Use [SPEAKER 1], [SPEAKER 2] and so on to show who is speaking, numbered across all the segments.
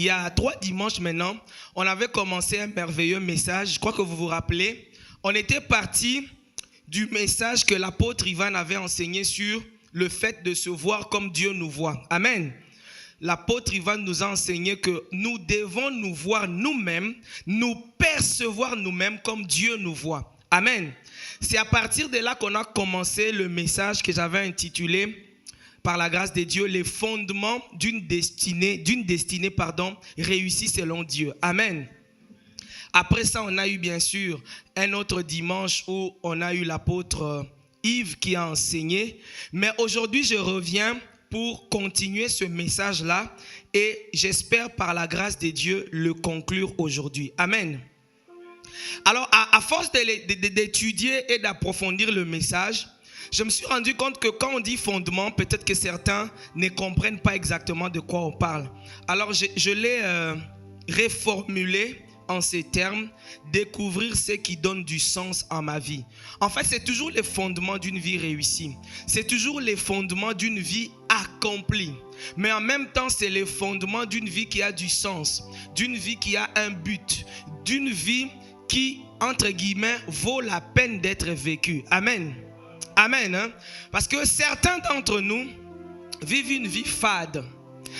[SPEAKER 1] Il y a 3 dimanches maintenant, on avait commencé un merveilleux message. Je crois que vous vous rappelez. On était parti du message que l'apôtre Ivan avait enseigné sur le fait de se voir comme Dieu nous voit. Amen. L'apôtre Ivan nous a enseigné que nous devons nous voir nous-mêmes, nous percevoir nous-mêmes comme Dieu nous voit. Amen. C'est à partir de là qu'on a commencé le message que j'avais intitulé par la grâce de Dieu, les fondements d'une destinée réussie selon Dieu. Amen. Après ça, on a eu bien sûr un autre dimanche où on a eu l'apôtre Yves qui a enseigné. Mais aujourd'hui, je reviens pour continuer ce message-là et j'espère par la grâce de Dieu le conclure aujourd'hui. Amen. Alors, à force d'étudier et d'approfondir le message, je me suis rendu compte que quand on dit fondement, peut-être que certains ne comprennent pas exactement de quoi on parle. Alors, je l'ai réformulé en ces termes, découvrir ce qui donne du sens à ma vie. En fait, c'est toujours les fondements d'une vie réussie. C'est toujours les fondements d'une vie accomplie. Mais en même temps, c'est les fondements d'une vie qui a du sens, d'une vie qui a un but, d'une vie qui, entre guillemets, vaut la peine d'être vécue. Amen. Amen. Hein? Parce que certains d'entre nous vivent une vie fade.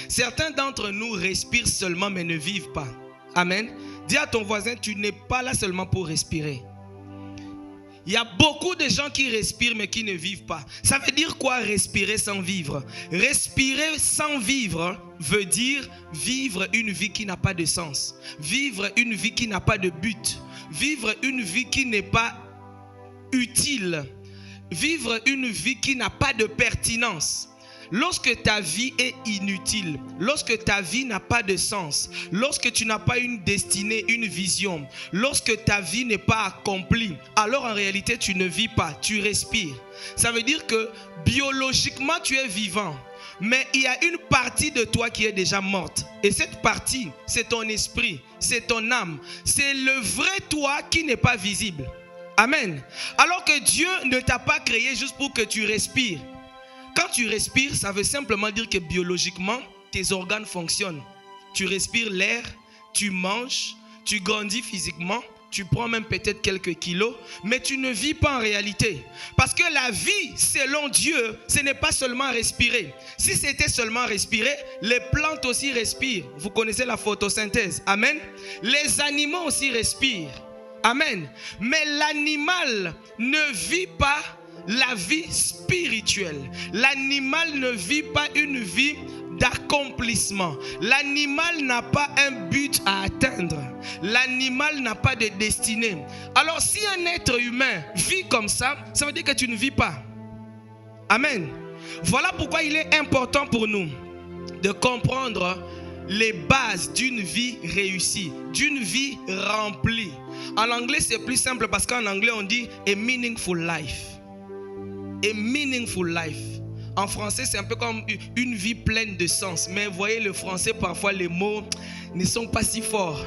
[SPEAKER 1] Certains d'entre nous respirent seulement mais ne vivent pas. Amen. Dis à ton voisin, tu n'es pas là seulement pour respirer. Il y a beaucoup de gens qui respirent mais qui ne vivent pas. Ça veut dire quoi respirer sans vivre? Respirer sans vivre veut dire vivre une vie qui n'a pas de sens. Vivre une vie qui n'a pas de but. Vivre une vie qui n'est pas utile. Vivre une vie qui n'a pas de pertinence. Lorsque ta vie est inutile, lorsque ta vie n'a pas de sens, lorsque tu n'as pas une destinée, une vision, lorsque ta vie n'est pas accomplie, alors en réalité tu ne vis pas, tu respires. Ça veut dire que biologiquement tu es vivant, mais il y a une partie de toi qui est déjà morte. Et cette partie, c'est ton esprit, c'est ton âme, c'est le vrai toi qui n'est pas visible. Amen. Alors que Dieu ne t'a pas créé juste pour que tu respires. Quand tu respires, ça veut simplement dire que biologiquement, tes organes fonctionnent. Tu respires l'air, tu manges, tu grandis physiquement, tu prends même peut-être quelques kilos, mais tu ne vis pas en réalité. Parce que la vie, selon Dieu, ce n'est pas seulement respirer. Si c'était seulement respirer, les plantes aussi respirent. Vous connaissez la photosynthèse. Amen. Les animaux aussi respirent. Amen. Mais l'animal ne vit pas la vie spirituelle. L'animal ne vit pas une vie d'accomplissement. L'animal n'a pas un but à atteindre. L'animal n'a pas de destinée. Alors si un être humain vit comme ça, ça veut dire que tu ne vis pas. Amen. Voilà pourquoi il est important pour nous de comprendre les bases d'une vie réussie, d'une vie remplie. En anglais, c'est plus simple parce qu'en anglais, on dit a meaningful life. A meaningful life. En français, c'est un peu comme une vie pleine de sens. Mais vous voyez, le français, parfois, les mots ne sont pas si forts.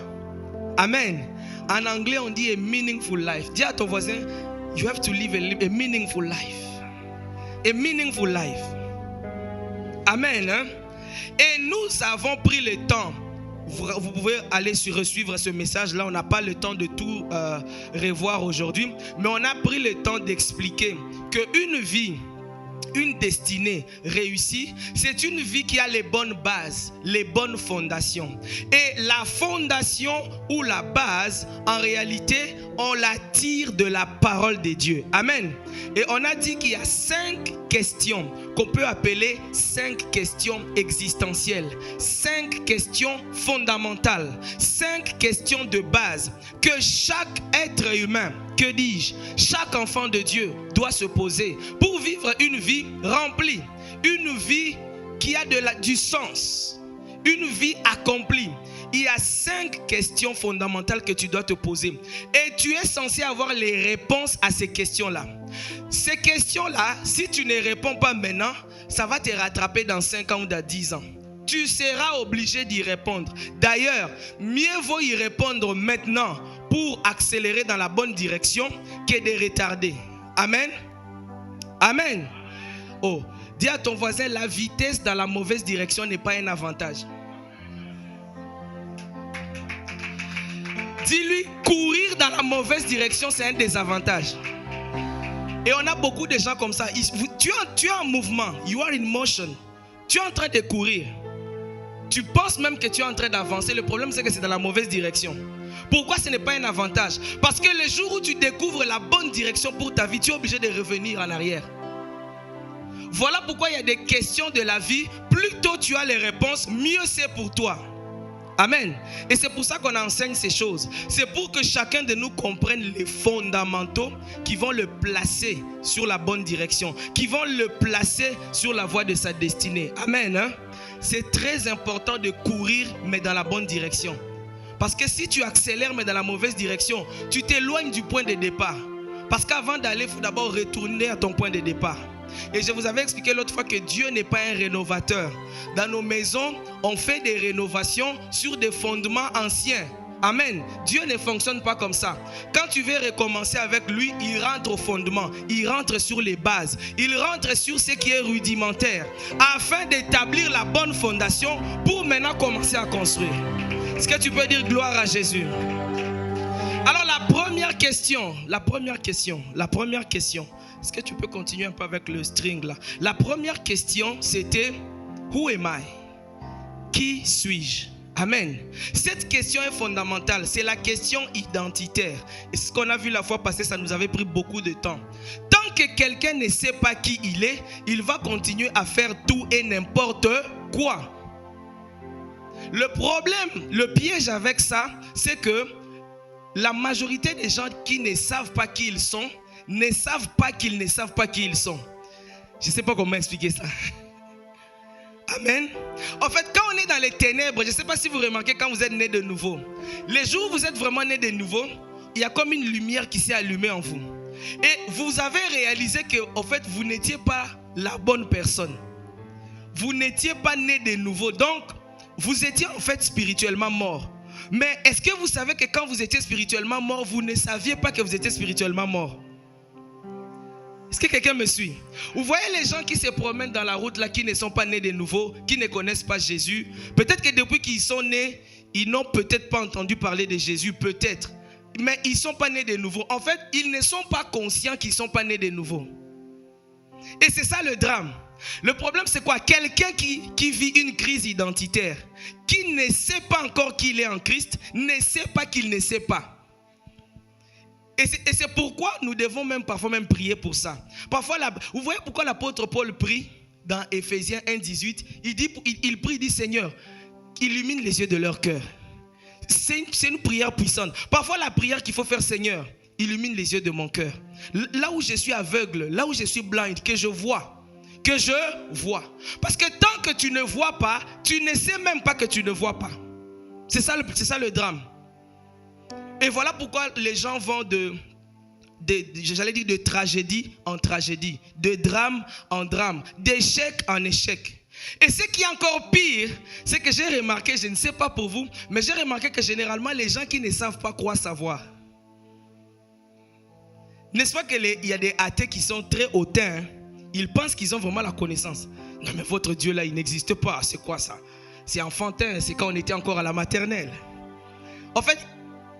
[SPEAKER 1] Amen. En anglais, on dit a meaningful life. Dis à ton voisin, you have to live a meaningful life. A meaningful life. Amen. Hein? Et nous avons pris le temps. Vous pouvez aller suivre ce message-là. On n'a pas le temps de tout revoir aujourd'hui. Mais on a pris le temps d'expliquer qu'une vie, une destinée réussie, c'est une vie qui a les bonnes bases, les bonnes fondations. Et la fondation ou la base, en réalité, on la tire de la parole de Dieu. Amen. Et on a dit qu'il y a 5 questions qu'on peut appeler 5 questions existentielles, 5 questions fondamentales, 5 questions de base que chaque être humain, que dis-je, chaque enfant de Dieu doit se poser pour vivre une vie remplie, une vie qui a du sens, une vie accomplie. Il y a 5 questions fondamentales que tu dois te poser. Et tu es censé avoir les réponses à ces questions-là. Ces questions-là, si tu ne réponds pas maintenant, ça va te rattraper dans 5 ans ou dans 10 ans. Tu seras obligé d'y répondre. D'ailleurs, mieux vaut y répondre maintenant pour accélérer dans la bonne direction que de retarder. Amen. Amen. Oh, dis à ton voisin, la vitesse dans la mauvaise direction n'est pas un avantage. Dis-lui, courir dans la mauvaise direction, c'est un désavantage. Et on a beaucoup de gens comme ça. Tu es en mouvement. You are in motion. Tu es en train de courir. Tu penses même que tu es en train d'avancer. Le problème, c'est que c'est dans la mauvaise direction. Pourquoi ce n'est pas un avantage? Parce que le jour où tu découvres la bonne direction pour ta vie, tu es obligé de revenir en arrière. Voilà pourquoi il y a des questions de la vie. Plus tôt tu as les réponses, mieux c'est pour toi. Amen. Et c'est pour ça qu'on enseigne ces choses. C'est pour que chacun de nous comprenne les fondamentaux qui vont le placer sur la bonne direction, qui vont le placer sur la voie de sa destinée. Amen. Hein? C'est très important de courir, mais dans la bonne direction. Parce que si tu accélères, mais dans la mauvaise direction, tu t'éloignes du point de départ. Parce qu'avant d'aller, il faut d'abord retourner à ton point de départ. Et je vous avais expliqué l'autre fois que Dieu n'est pas un rénovateur. Dans nos maisons, on fait des rénovations sur des fondements anciens. Amen. Dieu ne fonctionne pas comme ça. Quand tu veux recommencer avec lui, il rentre au fondement. Il rentre sur les bases. Il rentre sur ce qui est rudimentaire. Afin d'établir la bonne fondation pour maintenant commencer à construire. Est-ce que tu peux dire gloire à Jésus? Alors la première question. Est-ce que tu peux continuer un peu avec le string là? La première question, c'était Who am I? Qui suis-je? Amen. Cette question est fondamentale. C'est la question identitaire. Et ce qu'on a vu la fois passée, ça nous avait pris beaucoup de temps. Tant que quelqu'un ne sait pas qui il est, il va continuer à faire tout et n'importe quoi. Le problème, le piège avec ça, c'est que la majorité des gens qui ne savent pas qui ils sont, ne savent pas qu'ils ne savent pas qui ils sont. Je ne sais pas comment expliquer ça. Amen. En fait, quand on est dans les ténèbres, je ne sais pas si vous remarquez quand vous êtes né de nouveau. Les jours où vous êtes vraiment né de nouveau, il y a comme une lumière qui s'est allumée en vous. Et vous avez réalisé que, en fait, vous n'étiez pas la bonne personne. Vous n'étiez pas né de nouveau. Donc, vous étiez en fait spirituellement mort. Mais est-ce que vous savez que quand vous étiez spirituellement mort, vous ne saviez pas que vous étiez spirituellement mort? Est-ce que quelqu'un me suit? Vous voyez les gens qui se promènent dans la route là, qui ne sont pas nés de nouveau, qui ne connaissent pas Jésus. Peut-être que depuis qu'ils sont nés, ils n'ont peut-être pas entendu parler de Jésus, peut-être. Mais ils ne sont pas nés de nouveau. En fait, ils ne sont pas conscients qu'ils ne sont pas nés de nouveau. Et c'est ça le drame. Le problème c'est quoi? Quelqu'un qui vit une crise identitaire, qui ne sait pas encore qu'il est en Christ, ne sait pas qu'il ne sait pas. Et c'est pourquoi nous devons parfois prier pour ça. Parfois, vous voyez pourquoi l'apôtre Paul prie dans Éphésiens 1:18. Il prie, il dit Seigneur, illumine les yeux de leur cœur. C'est une prière puissante. Parfois la prière qu'il faut faire, Seigneur, illumine les yeux de mon cœur. Là où je suis aveugle, là où je suis blind, que je vois. Que je vois. Parce que tant que tu ne vois pas, tu ne sais même pas que tu ne vois pas. C'est ça le drame. Et voilà pourquoi les gens vont j'allais dire de tragédie en tragédie, de drame en drame, d'échec en échec. Et ce qui est encore pire, c'est que j'ai remarqué, je ne sais pas pour vous, mais j'ai remarqué que généralement les gens qui ne savent pas croient savoir. N'est-ce pas qu'il y a des athées qui sont très hautains, hein? Ils pensent qu'ils ont vraiment la connaissance. Non mais votre Dieu là, il n'existe pas, c'est quoi ça? C'est enfantin, c'est quand on était encore à la maternelle. En fait,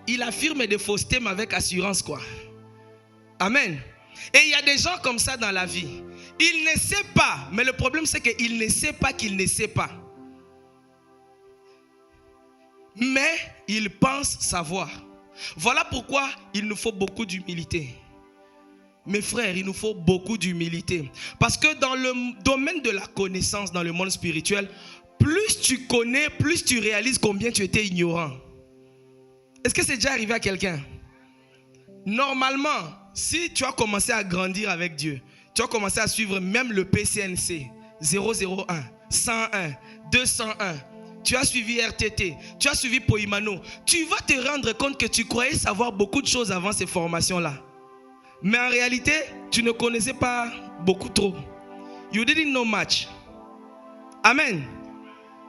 [SPEAKER 1] il affirme des faussetés mais avec assurance quoi. Amen. Et il y a des gens comme ça dans la vie. Il ne sait pas, mais le problème c'est qu'il ne sait pas qu'il ne sait pas. Mais il pense savoir. Voilà pourquoi il nous faut beaucoup d'humilité. Mes frères, il nous faut beaucoup d'humilité. Parce que dans le domaine de la connaissance, dans le monde spirituel, plus tu connais, plus tu réalises combien tu étais ignorant. Est-ce que c'est déjà arrivé à quelqu'un? Normalement, si tu as commencé à grandir avec Dieu, tu as commencé à suivre même le PCNC 001, 101, 201, tu as suivi RTT, tu as suivi Poimano, tu vas te rendre compte que tu croyais savoir beaucoup de choses avant ces formations-là. Mais en réalité, tu ne connaissais pas beaucoup trop. You didn't know much. Amen.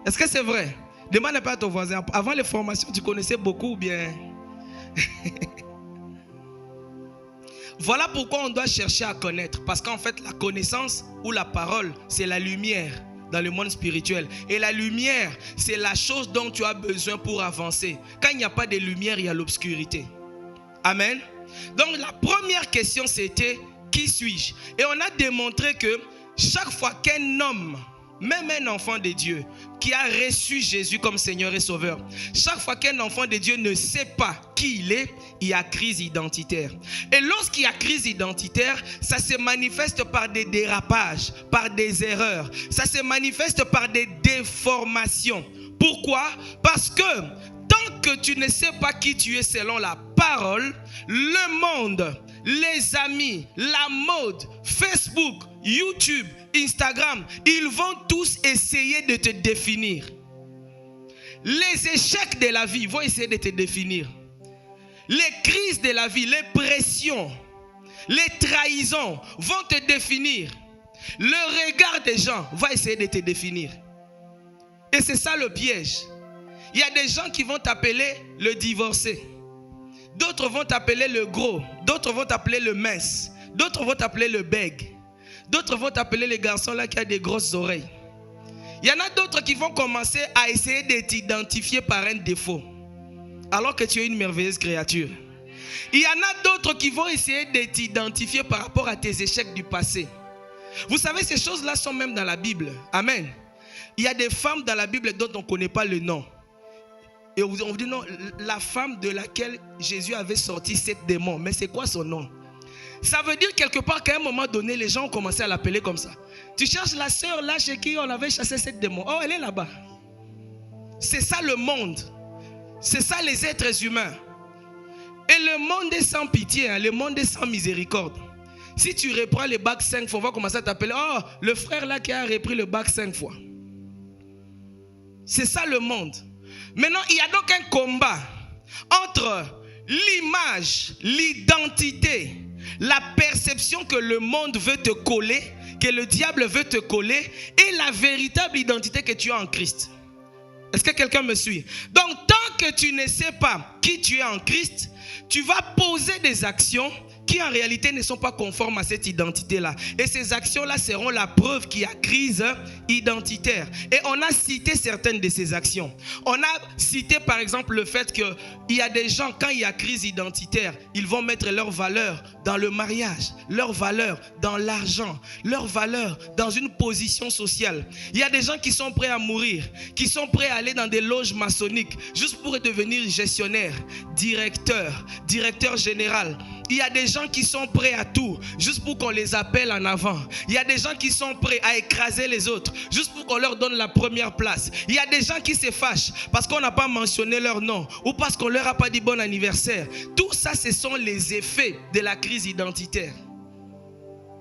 [SPEAKER 1] Est-ce que c'est vrai? Demande pas à ton voisin. Avant les formations, tu connaissais beaucoup ou bien? Voilà pourquoi on doit chercher à connaître. Parce qu'en fait, la connaissance ou la parole, c'est la lumière dans le monde spirituel. Et la lumière, c'est la chose dont tu as besoin pour avancer. Quand il n'y a pas de lumière, il y a l'obscurité. Amen. Donc la première question c'était, qui suis-je? Et on a démontré que chaque fois qu'un homme, même un enfant de Dieu qui a reçu Jésus comme Seigneur et Sauveur, chaque fois qu'un enfant de Dieu ne sait pas qui il y a crise identitaire. Et lorsqu'il y a crise identitaire, ça se manifeste par des dérapages, par des erreurs. Ça se manifeste par des déformations. Pourquoi? Parce que tant que tu ne sais pas qui tu es selon la parole, le monde, les amis, la mode, Facebook, YouTube, Instagram, ils vont tous essayer de te définir. Les échecs de la vie vont essayer de te définir. Les crises de la vie, les pressions, les trahisons vont te définir. Le regard des gens va essayer de te définir. Et c'est ça le piège. Il y a des gens qui vont t'appeler le divorcé. D'autres vont t'appeler le gros. D'autres vont t'appeler le mince. D'autres vont t'appeler le bègue. D'autres vont t'appeler les garçons là qui a des grosses oreilles. Il y en a d'autres qui vont commencer à essayer de t'identifier par un défaut, alors que tu es une merveilleuse créature. Il y en a d'autres qui vont essayer de t'identifier par rapport à tes échecs du passé. Vous savez, ces choses-là sont même dans la Bible. Amen. Il y a des femmes dans la Bible dont on ne connaît pas le nom. Et on vous dit non, la femme de laquelle Jésus avait sorti 7 démons. Mais c'est quoi son nom? Ça veut dire quelque part qu'à un moment donné, les gens ont commencé à l'appeler comme ça. Tu cherches la sœur là chez qui on avait chassé 7 démons. Oh, elle est là-bas. C'est ça le monde. C'est ça les êtres humains. Et le monde est sans pitié, hein? Le monde est sans miséricorde. Si tu reprends le bac 5 fois, on va commencer à t'appeler. Oh, le frère là qui a repris le bac 5 fois. C'est ça le monde. Maintenant, il y a donc un combat entre l'image, l'identité, la perception que le monde veut te coller, que le diable veut te coller, et la véritable identité que tu as en Christ. Est-ce que quelqu'un me suit? Donc, tant que tu ne sais pas qui tu es en Christ, tu vas poser des actions qui en réalité ne sont pas conformes à cette identité-là. Et ces actions-là seront la preuve qu'il y a crise identitaire. Et on a cité certaines de ces actions. On a cité par exemple le fait qu'il y a des gens, quand il y a crise identitaire, ils vont mettre leurs valeurs dans le mariage, leurs valeurs dans l'argent, leurs valeurs dans une position sociale. Il y a des gens qui sont prêts à mourir, qui sont prêts à aller dans des loges maçonniques, juste pour devenir gestionnaire, directeur général. Il y a des gens qui sont prêts à tout, juste pour qu'on les appelle en avant. Il y a des gens qui sont prêts à écraser les autres, juste pour qu'on leur donne la première place. Il y a des gens qui se fâchent parce qu'on n'a pas mentionné leur nom ou parce qu'on leur a pas dit bon anniversaire. Tout ça, ce sont les effets de la crise identitaire.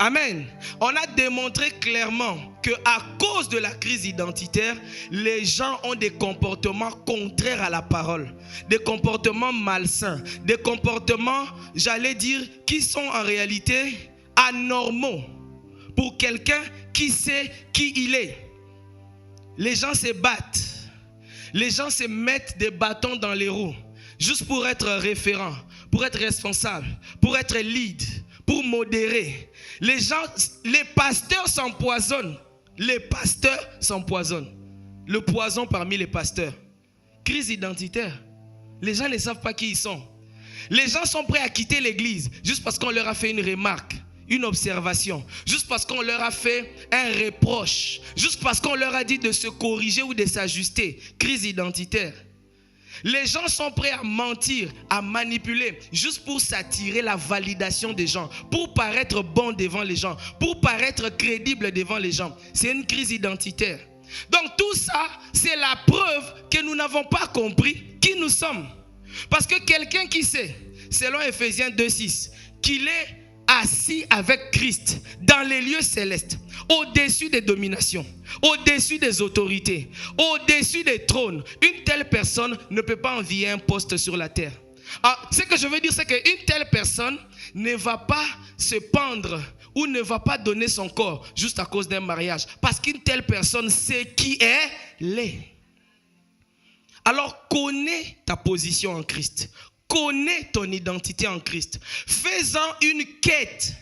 [SPEAKER 1] Amen. On a démontré clairement qu'à cause de la crise identitaire, les gens ont des comportements contraires à la parole, des comportements malsains, des comportements, j'allais dire, qui sont en réalité anormaux pour quelqu'un qui sait qui il est. Les gens se battent, les gens se mettent des bâtons dans les roues, juste pour être référent, pour être responsable, pour être lead, pour modérer. Les gens, les pasteurs s'empoisonnent. Les pasteurs s'empoisonnent. Le poison parmi les pasteurs. Crise identitaire. Les gens ne savent pas qui ils sont. Les gens sont prêts à quitter l'église juste parce qu'on leur a fait une remarque, une observation, juste parce qu'on leur a fait un reproche, juste parce qu'on leur a dit de se corriger ou de s'ajuster. Crise identitaire. Les gens sont prêts à mentir, à manipuler, juste pour s'attirer la validation des gens, pour paraître bon devant les gens, pour paraître crédible devant les gens. C'est une crise identitaire. Donc tout ça, c'est la preuve que nous n'avons pas compris qui nous sommes. Parce que quelqu'un qui sait, selon Ephésiens 2:6, qu'il est assis avec Christ dans les lieux célestes, au-dessus des dominations, au-dessus des autorités, au-dessus des trônes, une telle personne ne peut pas envier un poste sur la terre. Alors, ce que je veux dire, c'est qu'une telle personne ne va pas se pendre ou ne va pas donner son corps juste à cause d'un mariage, parce qu'une telle personne sait qui elle est. Alors, connais ta position en Christ. Connais ton identité en Christ. Fais-en une quête.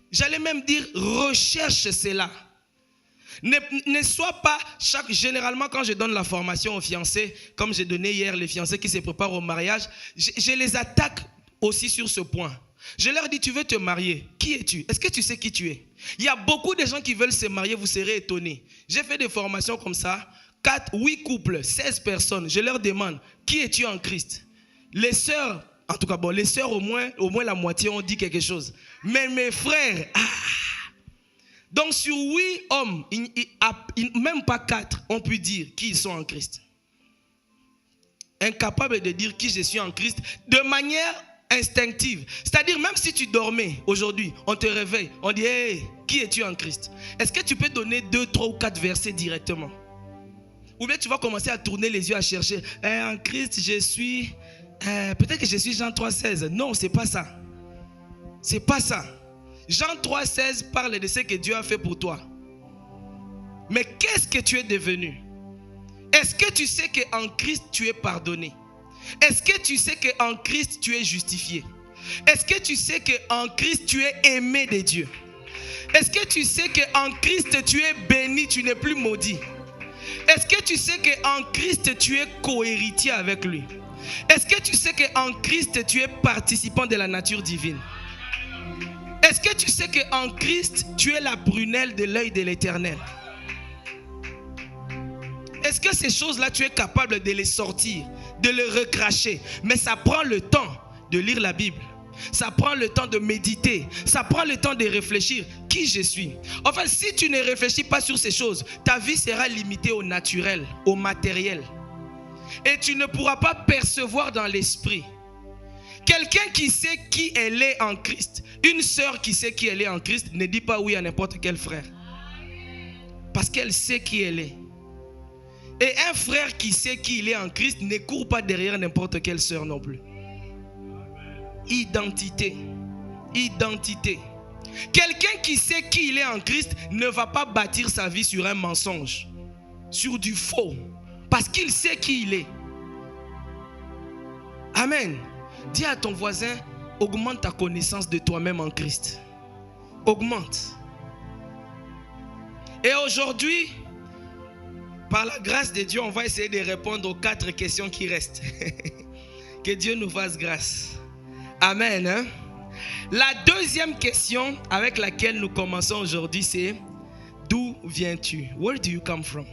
[SPEAKER 1] J'allais même dire, recherche cela. Ne sois pas généralement quand je donne la formation aux fiancés, comme j'ai donné hier les fiancés qui se préparent au mariage, je les attaque aussi sur ce point. Je leur dis, tu veux te marier, qui es-tu? Est-ce que tu sais qui tu es? Il y a beaucoup de gens qui veulent se marier, vous serez étonnés. J'ai fait des formations comme ça, 8 couples, 16 personnes. Je leur demande, qui es-tu en Christ? Les sœurs, en tout cas, bon, les sœurs au moins la moitié ont dit quelque chose. Mais mes frères, donc sur 8 hommes, même pas 4 ont pu dire qui ils sont en Christ. Incapables de dire qui je suis en Christ de manière instinctive. C'est-à-dire même si tu dormais aujourd'hui, on te réveille, on dit hey, qui es-tu en Christ? Est-ce que tu peux donner 2, 3 ou 4 versets directement? Ou bien tu vas commencer à tourner les yeux à chercher en Christ je suis peut-être que je suis Jean 3,16. Non, c'est pas ça. C'est pas ça. Jean 3,16 parle de ce que Dieu a fait pour toi. Mais qu'est-ce que tu es devenu? Est-ce que tu sais qu'en Christ tu es pardonné? Est-ce que tu sais qu'en Christ tu es justifié? Est-ce que tu sais qu'en Christ tu es aimé de Dieu? Est-ce que tu sais qu'en Christ tu es béni, tu n'es plus maudit? Est-ce que tu sais qu'en Christ tu es co-héritier avec lui? Est-ce que tu sais qu'en Christ tu es participant de la nature divine? Est-ce que tu sais qu'en Christ tu es la prunelle de l'œil de l'Éternel? Est-ce que ces choses-là tu es capable de les sortir, de les recracher? Mais ça prend le temps de lire la Bible. Ça prend le temps de méditer. Ça prend le temps de réfléchir. Qui je suis? Enfin, si tu ne réfléchis pas sur ces choses, ta vie sera limitée au naturel, au matériel. Et tu ne pourras pas percevoir dans l'esprit. Quelqu'un qui sait qui elle est en Christ, une sœur qui sait qui elle est en Christ, ne dit pas oui à n'importe quel frère. Parce qu'elle sait qui elle est. Et un frère qui sait qui il est en Christ ne court pas derrière n'importe quelle sœur non plus. Identité. Identité. Quelqu'un qui sait qui il est en Christ ne va pas bâtir sa vie sur un mensonge, sur du faux, parce qu'il sait qui il est. Amen. Dis à ton voisin, augmente ta connaissance de toi-même en Christ. Augmente. Et aujourd'hui, par la grâce de Dieu, on va essayer de répondre aux 4 questions qui restent. Que Dieu nous fasse grâce. Amen. Hein? La deuxième question avec laquelle nous commençons aujourd'hui, c'est d'où viens-tu? Where do you come from?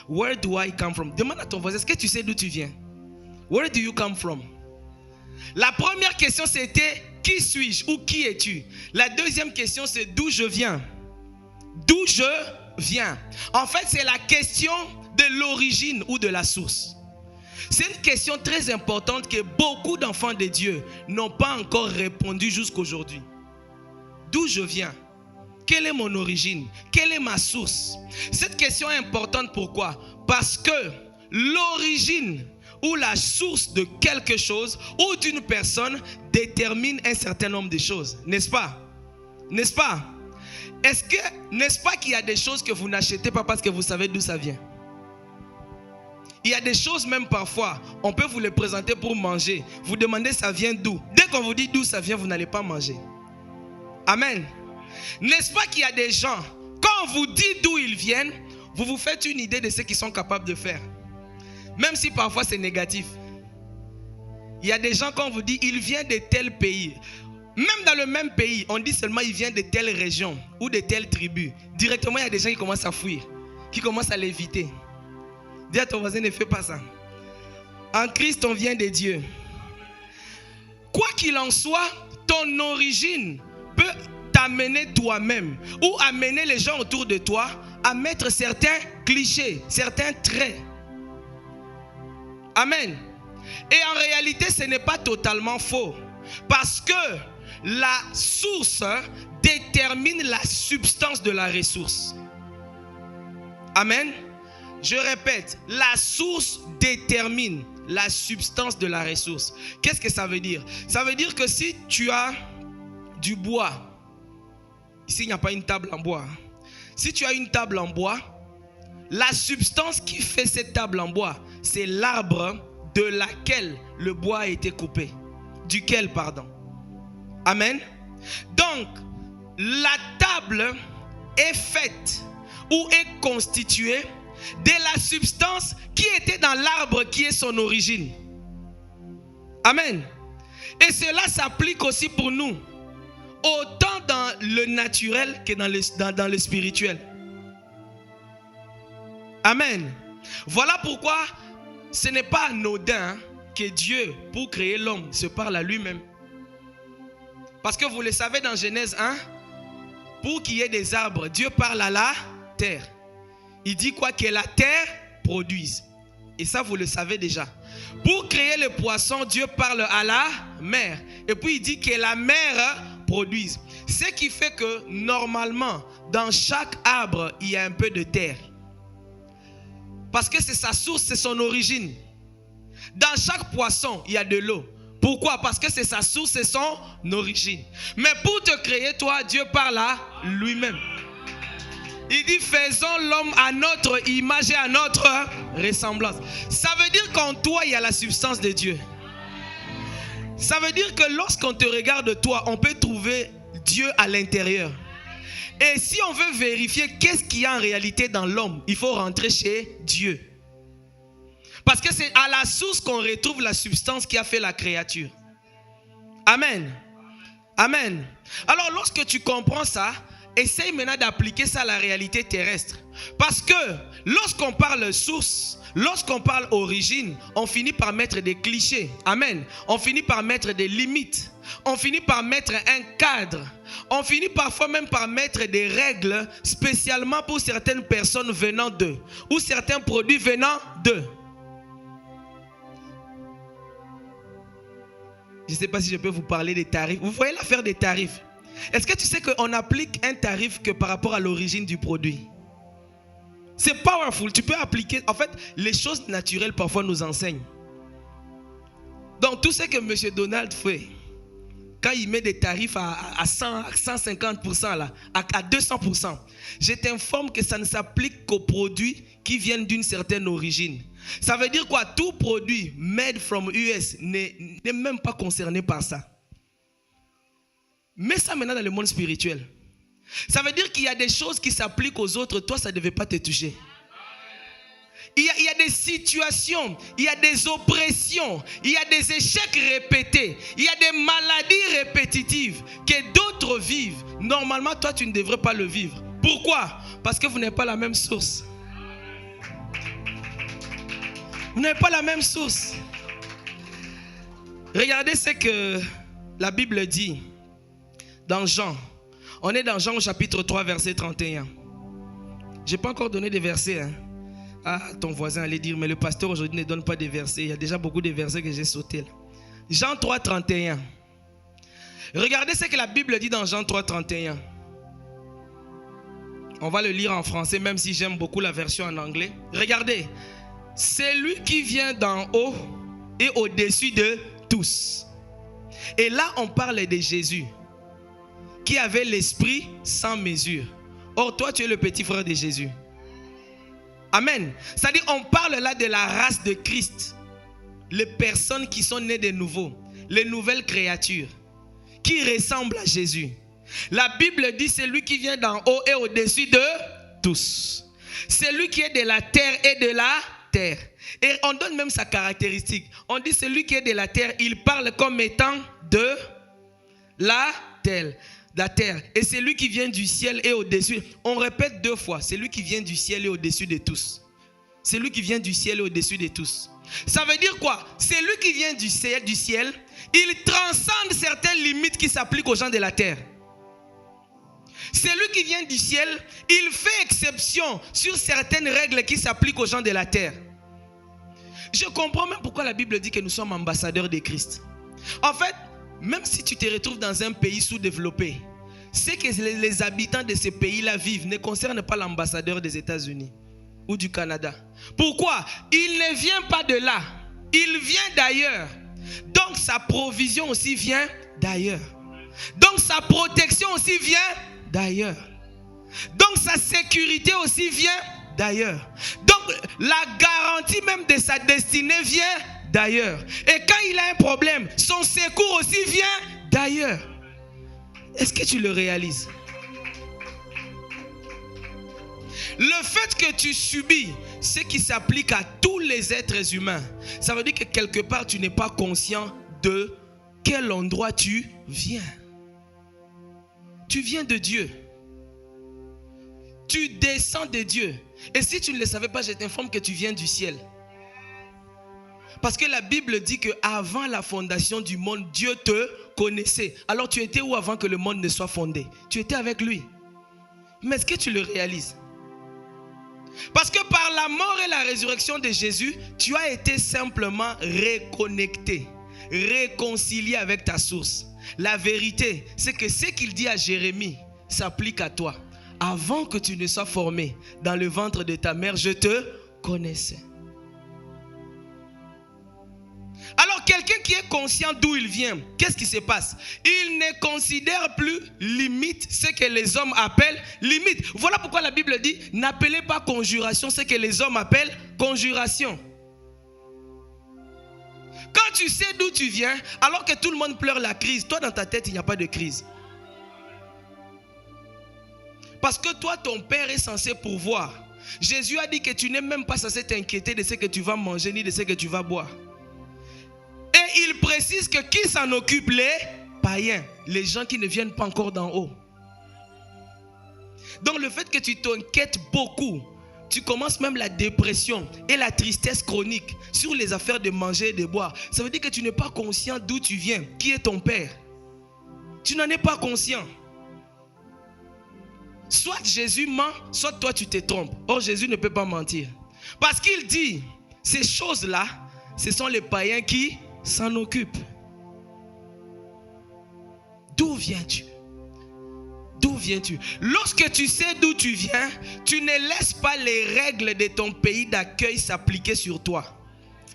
[SPEAKER 1] Where do I come from? Demande à ton voisin, est-ce que tu sais d'où tu viens? Where do you come from? La première question c'était qui suis-je ou qui es-tu? La deuxième question c'est d'où je viens? D'où je viens? En fait, c'est la question de l'origine ou de la source. C'est une question très importante que beaucoup d'enfants de Dieu n'ont pas encore répondu jusqu'aujourd'hui. D'où je viens? Quelle est mon origine? Quelle est ma source? Cette question est importante, pourquoi? Parce que l'origine ou la source de quelque chose ou d'une personne détermine un certain nombre de choses. N'est-ce pas? N'est-ce pas? N'est-ce pas qu'il y a des choses que vous n'achetez pas parce que vous savez d'où ça vient? Il y a des choses même parfois, on peut vous les présenter pour manger. Vous demandez ça vient d'où? Dès qu'on vous dit d'où ça vient, vous n'allez pas manger. Amen. N'est-ce pas qu'il y a des gens, quand on vous dit d'où ils viennent, vous vous faites une idée de ce qu'ils sont capables de faire. Même si parfois c'est négatif. Il y a des gens, quand on vous dit il vient de tel pays, même dans le même pays, on dit seulement il vient de telle région ou de telle tribu. Directement, il y a des gens qui commencent à fuir, qui commencent à l'éviter. Dis à ton voisin, ne fais pas ça. En Christ, on vient de Dieu. Quoi qu'il en soit, ton origine peut t'amener toi-même ou amener les gens autour de toi à mettre certains clichés, certains traits. Amen. Et en réalité, ce n'est pas totalement faux. Parce que la source détermine la substance de la ressource. Amen. Je répète, la source détermine la substance de la ressource. Qu'est-ce que ça veut dire? Ça veut dire que si tu as du bois, ici il n'y a pas une table en bois. Si tu as une table en bois, la substance qui fait cette table en bois, c'est l'arbre de laquelle le bois a été coupé. Duquel, pardon. Amen. Donc, la table est faite ou est constitué de la substance qui était dans l'arbre qui est son origine. Amen. Et cela s'applique aussi pour nous, autant dans le naturel que dans le spirituel. Amen. Voilà pourquoi ce n'est pas anodin que Dieu, pour créer l'homme, se parle à lui-même. Parce que vous le savez dans Genèse 1, pour qu'il y ait des arbres, Dieu parle à la terre. Il dit quoi? Que la terre produise. Et ça, vous le savez déjà. Pour créer le poisson, Dieu parle à la mer. Et puis il dit que la mer produise. Ce qui fait que normalement, dans chaque arbre, il y a un peu de terre. Parce que c'est sa source, c'est son origine. Dans chaque poisson, il y a de l'eau. Pourquoi? Parce que c'est sa source, c'est son origine. Mais pour te créer, toi, Dieu parle à lui-même. Il dit, faisons l'homme à notre image et à notre ressemblance. Ça veut dire qu'en toi, il y a la substance de Dieu. Ça veut dire que lorsqu'on te regarde toi, on peut trouver Dieu à l'intérieur. Et si on veut vérifier qu'est-ce qu'il y a en réalité dans l'homme, il faut rentrer chez Dieu. Parce que c'est à la source qu'on retrouve la substance qui a fait la créature. Amen. Amen. Alors lorsque tu comprends ça, essaye maintenant d'appliquer ça à la réalité terrestre. Parce que lorsqu'on parle source, lorsqu'on parle origine, on finit par mettre des clichés. Amen. On finit par mettre des limites. On finit par mettre un cadre. On finit parfois même par mettre des règles spécialement pour certaines personnes venant d'eux. Ou certains produits venant d'eux. Je ne sais pas si je peux vous parler des tarifs. Vous voyez l'affaire des tarifs. Est-ce que tu sais qu'on applique un tarif que par rapport à l'origine du produit? C'est powerful. Tu peux appliquer. En fait, les choses naturelles parfois nous enseignent. Donc, tout ce que M. Donald fait, quand il met des tarifs à 100, à 150%, là, à 200%, je t'informe que ça ne s'applique qu'aux produits qui viennent d'une certaine origine. Ça veut dire quoi? Tout produit made from US n'est même pas concerné par ça. Mets ça maintenant dans le monde spirituel. Ça veut dire qu'il y a des choses qui s'appliquent aux autres. Toi, ça ne devait pas te toucher. Il y a des situations, il y a des oppressions, il y a des échecs répétés, il y a des maladies répétitives que d'autres vivent. Normalement, toi, tu ne devrais pas le vivre. Pourquoi? Parce que vous n'avez pas la même source. Vous n'avez pas la même source. Regardez ce que la Bible dit dans Jean. On est dans Jean au chapitre 3, verset 31. Je n'ai pas encore donné des versets. Hein. Ah, ton voisin allait dire, mais le pasteur aujourd'hui ne donne pas des versets. Il y a déjà beaucoup de versets que j'ai sautés là. Jean 3, 31. Regardez ce que la Bible dit dans Jean 3, 31. On va le lire en français, même si j'aime beaucoup la version en anglais. Regardez. C'est lui qui vient d'en haut et au-dessus de tous. Et là, on parle de Jésus, qui avait l'esprit sans mesure. Or, toi, tu es le petit frère de Jésus. Amen. C'est-à-dire, on parle là de la race de Christ. Les personnes qui sont nées de nouveau. Les nouvelles créatures. Qui ressemblent à Jésus. La Bible dit, c'est lui qui vient d'en haut et au-dessus de tous. C'est lui qui est de la terre et de la terre. Et on donne même sa caractéristique. On dit, c'est lui qui est de la terre. Il parle comme étant de la terre. La terre. Et c'est lui qui vient du ciel et au-dessus. On répète 2 fois. C'est lui qui vient du ciel et au-dessus de tous. C'est lui qui vient du ciel et au-dessus de tous. Ça veut dire quoi? C'est lui qui vient du ciel. Il transcende certaines limites qui s'appliquent aux gens de la terre. C'est lui qui vient du ciel. Il fait exception sur certaines règles qui s'appliquent aux gens de la terre. Je comprends même pourquoi la Bible dit que nous sommes ambassadeurs de Christ. En fait, même si tu te retrouves dans un pays sous-développé, ce que les habitants de ce pays-là vivent ne concerne pas l'ambassadeur des États-Unis ou du Canada. Pourquoi? Il ne vient pas de là. Il vient d'ailleurs. Donc sa provision aussi vient d'ailleurs. Donc sa protection aussi vient d'ailleurs. Donc sa sécurité aussi vient d'ailleurs. Donc la garantie même de sa destinée vient d'ailleurs. Et quand il a un problème, son secours aussi vient d'ailleurs. Est-ce que tu le réalises? Le fait que tu subis ce qui s'applique à tous les êtres humains, ça veut dire que quelque part tu n'es pas conscient de quel endroit tu viens. Tu viens de Dieu. Tu descends de Dieu. Et si tu ne le savais pas, je t'informe que tu viens du ciel. Parce que la Bible dit qu'avant la fondation du monde, Dieu te connaissait. Alors tu étais où avant que le monde ne soit fondé? Tu étais avec lui. Mais est-ce que tu le réalises? Parce que par la mort et la résurrection de Jésus, tu as été simplement reconnecté, réconcilié avec ta source. La vérité, c'est que ce qu'il dit à Jérémie s'applique à toi. Avant que tu ne sois formé dans le ventre de ta mère, je te connaissais. Alors quelqu'un qui est conscient d'où il vient, qu'est-ce qui se passe? Il ne considère plus limite ce que les hommes appellent limite. Voilà pourquoi la Bible dit, n'appelez pas conjuration ce que les hommes appellent conjuration. Quand tu sais d'où tu viens, alors que tout le monde pleure la crise, toi dans ta tête il n'y a pas de crise. Parce que toi ton père est censé pourvoir. Jésus a dit que tu n'es même pas censé t'inquiéter de ce que tu vas manger ni de ce que tu vas boire. Et il précise que qui s'en occupe? Les païens, les gens qui ne viennent pas encore d'en haut. Donc le fait que tu t'inquiètes beaucoup, tu commences même la dépression et la tristesse chronique sur les affaires de manger et de boire. Ça veut dire que tu n'es pas conscient d'où tu viens, qui est ton père. Tu n'en es pas conscient. Soit Jésus ment, soit toi tu te trompes. Or Jésus ne peut pas mentir. Parce qu'il dit, ces choses-là, ce sont les païens qui s'en occupent. D'où viens-tu? D'où viens-tu? Lorsque tu sais d'où tu viens, tu ne laisses pas les règles de ton pays d'accueil s'appliquer sur toi.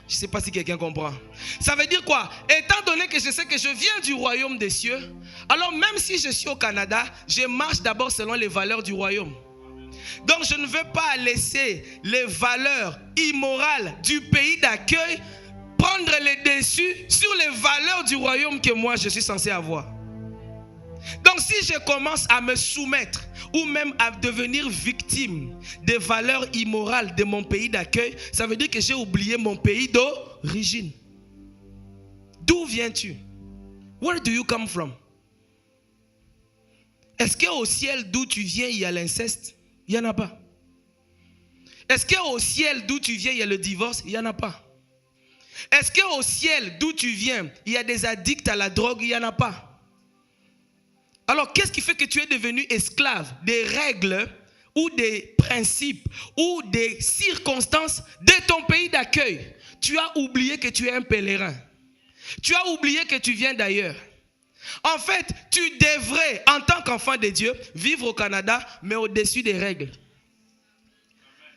[SPEAKER 1] Je ne sais pas si quelqu'un comprend. Ça veut dire quoi? Étant donné que je sais que je viens du royaume des cieux, alors même si je suis au Canada, je marche d'abord selon les valeurs du royaume. Donc je ne veux pas laisser les valeurs immorales du pays d'accueil prendre le dessus sur les valeurs du royaume que moi je suis censé avoir. Donc si je commence à me soumettre ou même à devenir victime des valeurs immorales de mon pays d'accueil, ça veut dire que j'ai oublié mon pays d'origine. D'où viens-tu? Where do you come from? Est-ce qu'au ciel d'où tu viens il y a l'inceste? Il n'y en a pas. Est-ce qu'au ciel d'où tu viens il y a le divorce? Il n'y en a pas. Est-ce qu'au ciel d'où tu viens il y a des addicts à la drogue? Il n'y en a pas. Alors, qu'est-ce qui fait que tu es devenu esclave des règles ou des principes ou des circonstances de ton pays d'accueil? Tu as oublié que tu es un pèlerin. Tu as oublié que tu viens d'ailleurs. En fait, tu devrais, en tant qu'enfant de Dieu, vivre au Canada, mais au-dessus des règles.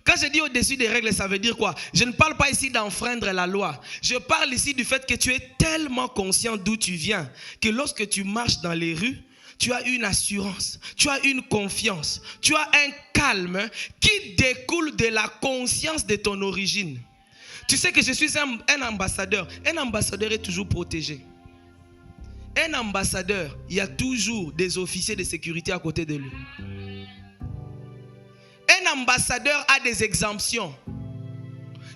[SPEAKER 1] Quand je dis au-dessus des règles, ça veut dire quoi? Je ne parle pas ici d'enfreindre la loi. Je parle ici du fait que tu es tellement conscient d'où tu viens que lorsque tu marches dans les rues, tu as une assurance, tu as une confiance, tu as un calme qui découle de la conscience de ton origine. Tu sais que je suis un ambassadeur. Un ambassadeur est toujours protégé. Un ambassadeur, il y a toujours des officiers de sécurité à côté de lui. Un ambassadeur a des exemptions.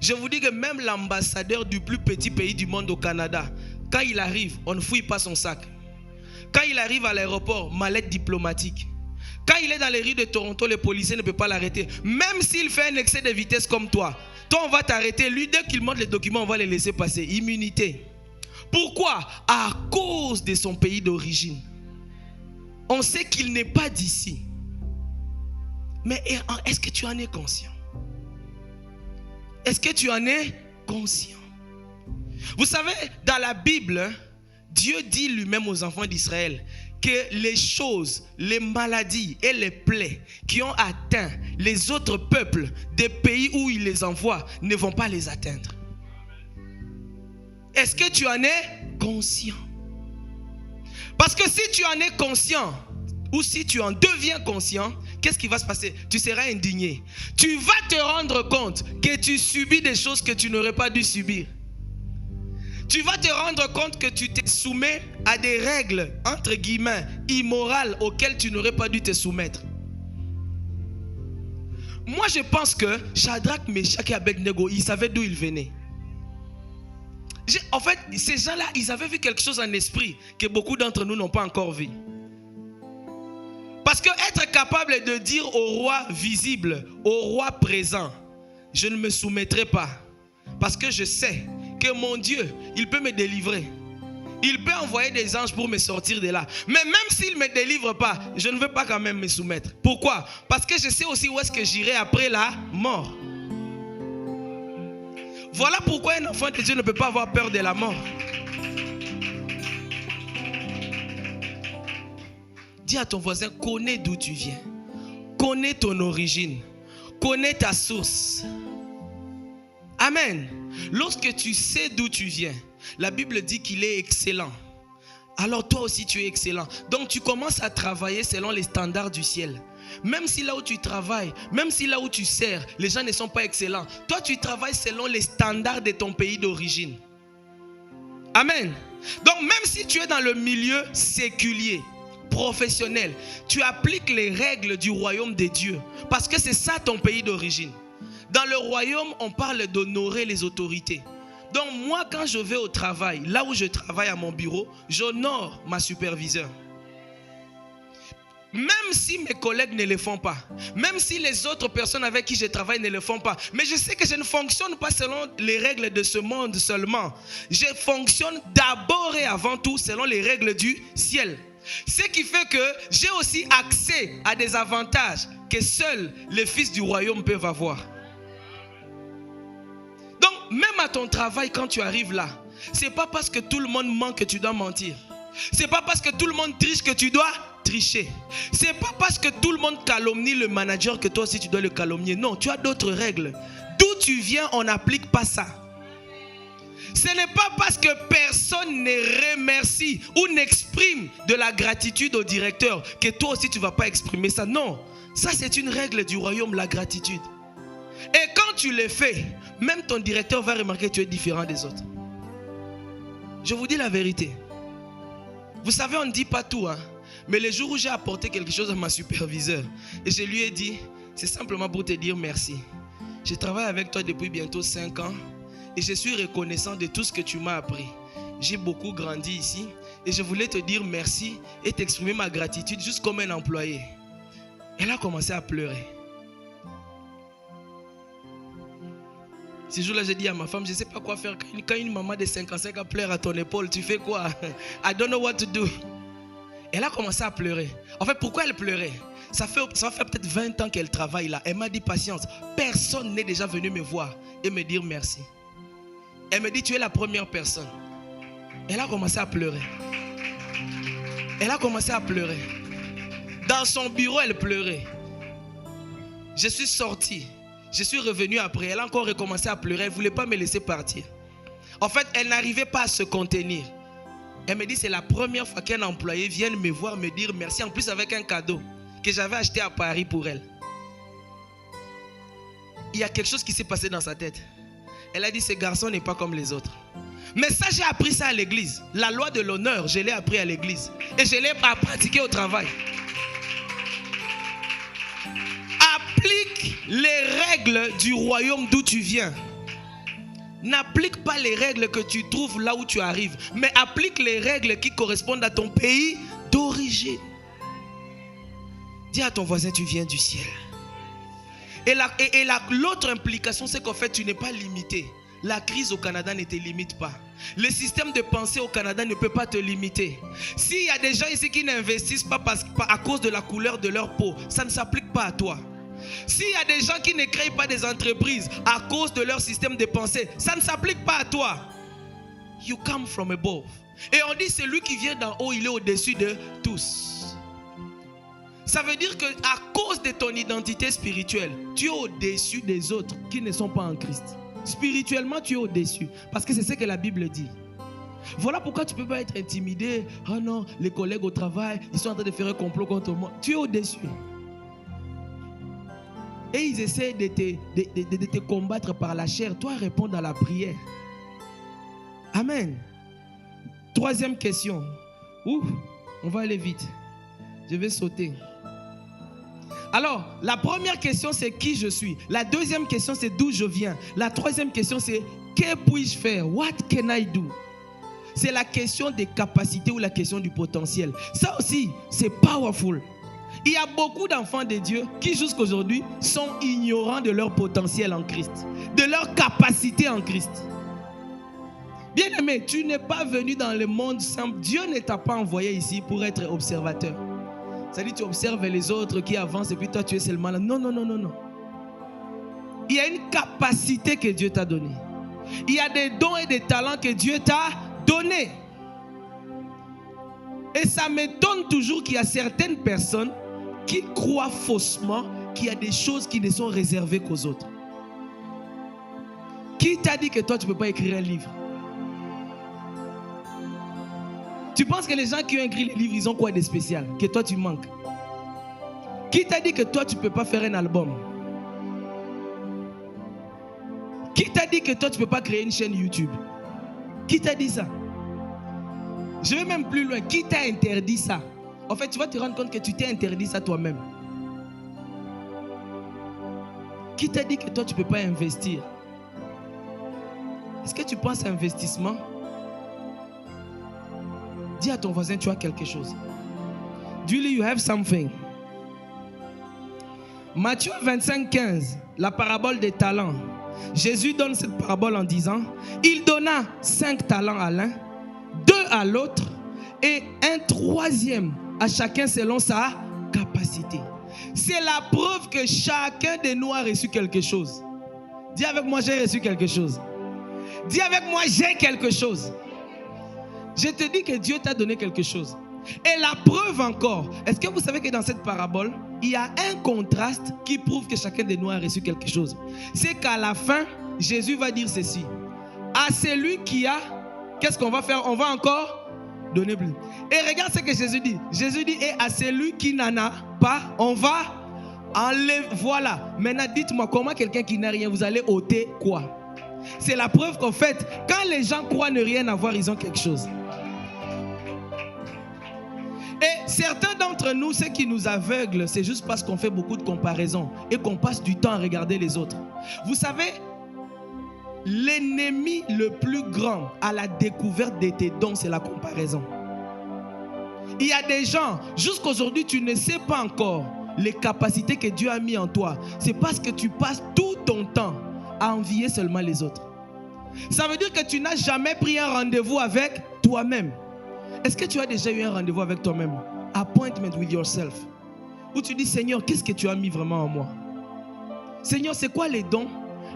[SPEAKER 1] Je vous dis que même l'ambassadeur du plus petit pays du monde au Canada, quand il arrive, on ne fouille pas son sac. Quand il arrive à l'aéroport, mallette diplomatique. Quand il est dans les rues de Toronto, le policier ne peut pas l'arrêter. Même s'il fait un excès de vitesse comme toi, on va t'arrêter. Lui, dès qu'il montre les documents, on va les laisser passer. Immunité. Pourquoi? À cause de son pays d'origine. On sait qu'il n'est pas d'ici. Mais est-ce que tu en es conscient? Est-ce que tu en es conscient? Vous savez, dans la Bible, Dieu dit lui-même aux enfants d'Israël que les choses, les maladies et les plaies qui ont atteint les autres peuples des pays où il les envoie ne vont pas les atteindre. Est-ce que tu en es conscient? Parce que si tu en es conscient ou si tu en deviens conscient, qu'est-ce qui va se passer? Tu seras indigné. Tu vas te rendre compte que tu subis des choses que tu n'aurais pas dû subir. Tu vas te rendre compte que tu te soumets à des règles, entre guillemets, immorales auxquelles tu n'aurais pas dû te soumettre. Moi, je pense que Shadrach, Meshach et Abednego, ils savaient d'où ils venaient. En fait, ces gens-là, ils avaient vu quelque chose en esprit que beaucoup d'entre nous n'ont pas encore vu. Parce que être capable de dire au roi visible, au roi présent, je ne me soumettrai pas. Parce que je sais que mon Dieu, il peut me délivrer. Il peut envoyer des anges pour me sortir de là. Mais même s'il ne me délivre pas, je ne veux pas quand même me soumettre. Pourquoi? Parce que je sais aussi où est-ce que j'irai après la mort. Voilà pourquoi un enfant de Dieu ne peut pas avoir peur de la mort. Dis à ton voisin, connais d'où tu viens. Connais ton origine. Connais ta source. Amen. Lorsque tu sais d'où tu viens, la Bible dit qu'il est excellent. Alors toi aussi tu es excellent. Donc tu commences à travailler selon les standards du ciel. Même si là où tu travailles, même si là où tu sers, les gens ne sont pas excellents. Toi tu travailles selon les standards de ton pays d'origine. Amen. Donc même si tu es dans le milieu séculier, professionnel, tu appliques les règles du royaume de Dieu. Parce que c'est ça ton pays d'origine. Dans le royaume, on parle d'honorer les autorités. Donc moi, quand je vais au travail, là où je travaille à mon bureau, j'honore ma superviseure. Même si mes collègues ne le font pas, même si les autres personnes avec qui je travaille ne le font pas, mais je sais que je ne fonctionne pas selon les règles de ce monde seulement. Je fonctionne d'abord et avant tout selon les règles du ciel. Ce qui fait que j'ai aussi accès à des avantages que seuls les fils du royaume peuvent avoir. Donc, même à ton travail, quand tu arrives là, c'est pas parce que tout le monde ment que tu dois mentir. C'est pas parce que tout le monde triche que tu dois tricher. C'est pas parce que tout le monde calomnie le manager que toi aussi tu dois le calomnier. Non, tu as d'autres règles. D'où tu viens, on n'applique pas ça. Ce n'est pas parce que personne ne remercie ou n'exprime de la gratitude au directeur que toi aussi tu ne vas pas exprimer ça. Non, ça c'est une règle du royaume, la gratitude. Et quand tu le fais, même ton directeur va remarquer que tu es différent des autres. Je vous dis la vérité. Vous savez, on ne dit pas tout, hein. Mais le jour où j'ai apporté quelque chose à ma superviseure et je lui ai dit, c'est simplement pour te dire merci. Je travaille avec toi depuis bientôt 5 ans et je suis reconnaissant de tout ce que tu m'as appris. J'ai beaucoup grandi ici et je voulais te dire merci et t'exprimer ma gratitude juste comme un employé. Elle a commencé à pleurer. Ce jour-là, j'ai dit à ma femme, je ne sais pas quoi faire. Quand une maman de 55 ans pleure à ton épaule, tu fais quoi? I don't know what to do. Elle a commencé à pleurer. En fait, pourquoi elle pleurait? Ça fait peut-être 20 ans qu'elle travaille là. Elle m'a dit, patience, personne n'est déjà venu me voir et me dire merci. Elle me dit, tu es la première personne. Elle a commencé à pleurer. Elle a commencé à pleurer. Dans son bureau, elle pleurait. Je suis sorti. Je suis revenu après. Elle a encore recommencé à pleurer. Elle ne voulait pas me laisser partir. En fait, elle n'arrivait pas à se contenir. Elle me dit, c'est la première fois qu'un employé vient me voir, me dire merci. En plus avec un cadeau que j'avais acheté à Paris pour elle. Il y a quelque chose qui s'est passé dans sa tête. Elle a dit, ce garçon n'est pas comme les autres. Mais ça, j'ai appris ça à l'église. La loi de l'honneur, je l'ai appris à l'église. Et je l'ai pratiqué au travail. Applique les règles du royaume d'où tu viens. N'applique pas les règles que tu trouves là où tu arrives, mais applique les règles qui correspondent à ton pays d'origine. Dis à ton voisin, tu viens du ciel. Et l'autre implication, c'est qu'en fait, tu n'es pas limité. La crise au Canada ne te limite pas. Le système de pensée au Canada ne peut pas te limiter. S'il y a des gens ici qui n'investissent pas à cause de la couleur de leur peau, ça ne s'applique pas à toi. S'il y a des gens qui ne créent pas des entreprises à cause de leur système de pensée, ça ne s'applique pas à toi. You come from above. Et on dit celui qui vient d'en haut, il est au-dessus de tous. Ça veut dire que à cause de ton identité spirituelle, tu es au-dessus des autres qui ne sont pas en Christ. Spirituellement, tu es au-dessus. Parce que c'est ce que la Bible dit. Voilà pourquoi tu ne peux pas être intimidé. Oh non, les collègues au travail, ils sont en train de faire un complot contre moi. Tu es au-dessus. Et ils essaient de te combattre par la chair. Toi, réponds dans la prière. Amen. Troisième question. Ouh, on va aller vite. Je vais sauter. Alors, la première question, c'est qui je suis. La deuxième question, c'est d'où je viens. La troisième question, c'est que puis-je faire? What can I do? C'est la question des capacités ou la question du potentiel. Ça aussi, c'est powerful. Il y a beaucoup d'enfants de Dieu qui jusqu'aujourd'hui sont ignorants de leur potentiel en Christ, de leur capacité en Christ. Bien-aimé, tu n'es pas venu dans le monde simple. Dieu ne t'a pas envoyé ici pour être observateur. C'est-à-dire, tu observes les autres qui avancent et puis toi, tu es seulement là. Non, non, non, non, non. Il y a une capacité que Dieu t'a donnée. Il y a des dons et des talents que Dieu t'a donnés. Et ça m'étonne toujours qu'il y a certaines personnes qui croient faussement qu'il y a des choses qui ne sont réservées qu'aux autres. Qui t'a dit que toi, tu ne peux pas écrire un livre? Tu penses que les gens qui ont écrit les livres, ils ont quoi de spécial? Que toi, tu manques? Qui t'a dit que toi, tu ne peux pas faire un album? Qui t'a dit que toi, tu ne peux pas créer une chaîne YouTube? Qui t'a dit ça? Je vais même plus loin. Qui t'a interdit ça? En fait, tu vas te rendre compte que tu t'es interdit ça toi-même. Qui t'a dit que toi, tu ne peux pas investir? Est-ce que tu penses à investissement? Dis à ton voisin, tu as quelque chose. Do you have something? Matthieu 25, 15, la parabole des talents. Jésus donne cette parabole en disant, il donna 5 talents à l'un, 2 à l'autre et un troisième à chacun selon sa capacité. C'est la preuve que chacun de nous a reçu quelque chose. Dis avec moi, j'ai reçu quelque chose. Dis avec moi, j'ai quelque chose. Je te dis que Dieu t'a donné quelque chose. Et la preuve encore, est-ce que vous savez que dans cette parabole, il y a un contraste qui prouve que chacun de nous a reçu quelque chose. C'est qu'à la fin, Jésus va dire ceci. À celui qui a, qu'est-ce qu'on va faire? On va encore donner plus. Et regarde ce que Jésus dit. Jésus dit, et à celui qui n'en a pas, on va enlever. Voilà. Maintenant, dites-moi, comment quelqu'un qui n'a rien, vous allez ôter quoi? C'est la preuve qu'en fait, quand les gens croient ne rien avoir, ils ont quelque chose. Et certains d'entre nous, ce qui nous aveugle, c'est juste parce qu'on fait beaucoup de comparaisons et qu'on passe du temps à regarder les autres. Vous savez, l'ennemi le plus grand à la découverte de tes dons, c'est la comparaison. Il y a des gens, jusqu'aujourd'hui, tu ne sais pas encore les capacités que Dieu a mis en toi. C'est parce que tu passes tout ton temps à envier seulement les autres. Ça veut dire que tu n'as jamais pris un rendez-vous avec toi-même. Est-ce que tu as déjà eu un rendez-vous avec toi-même? Appointment with yourself. Où tu dis, Seigneur, qu'est-ce que tu as mis vraiment en moi? Seigneur, c'est quoi les dons,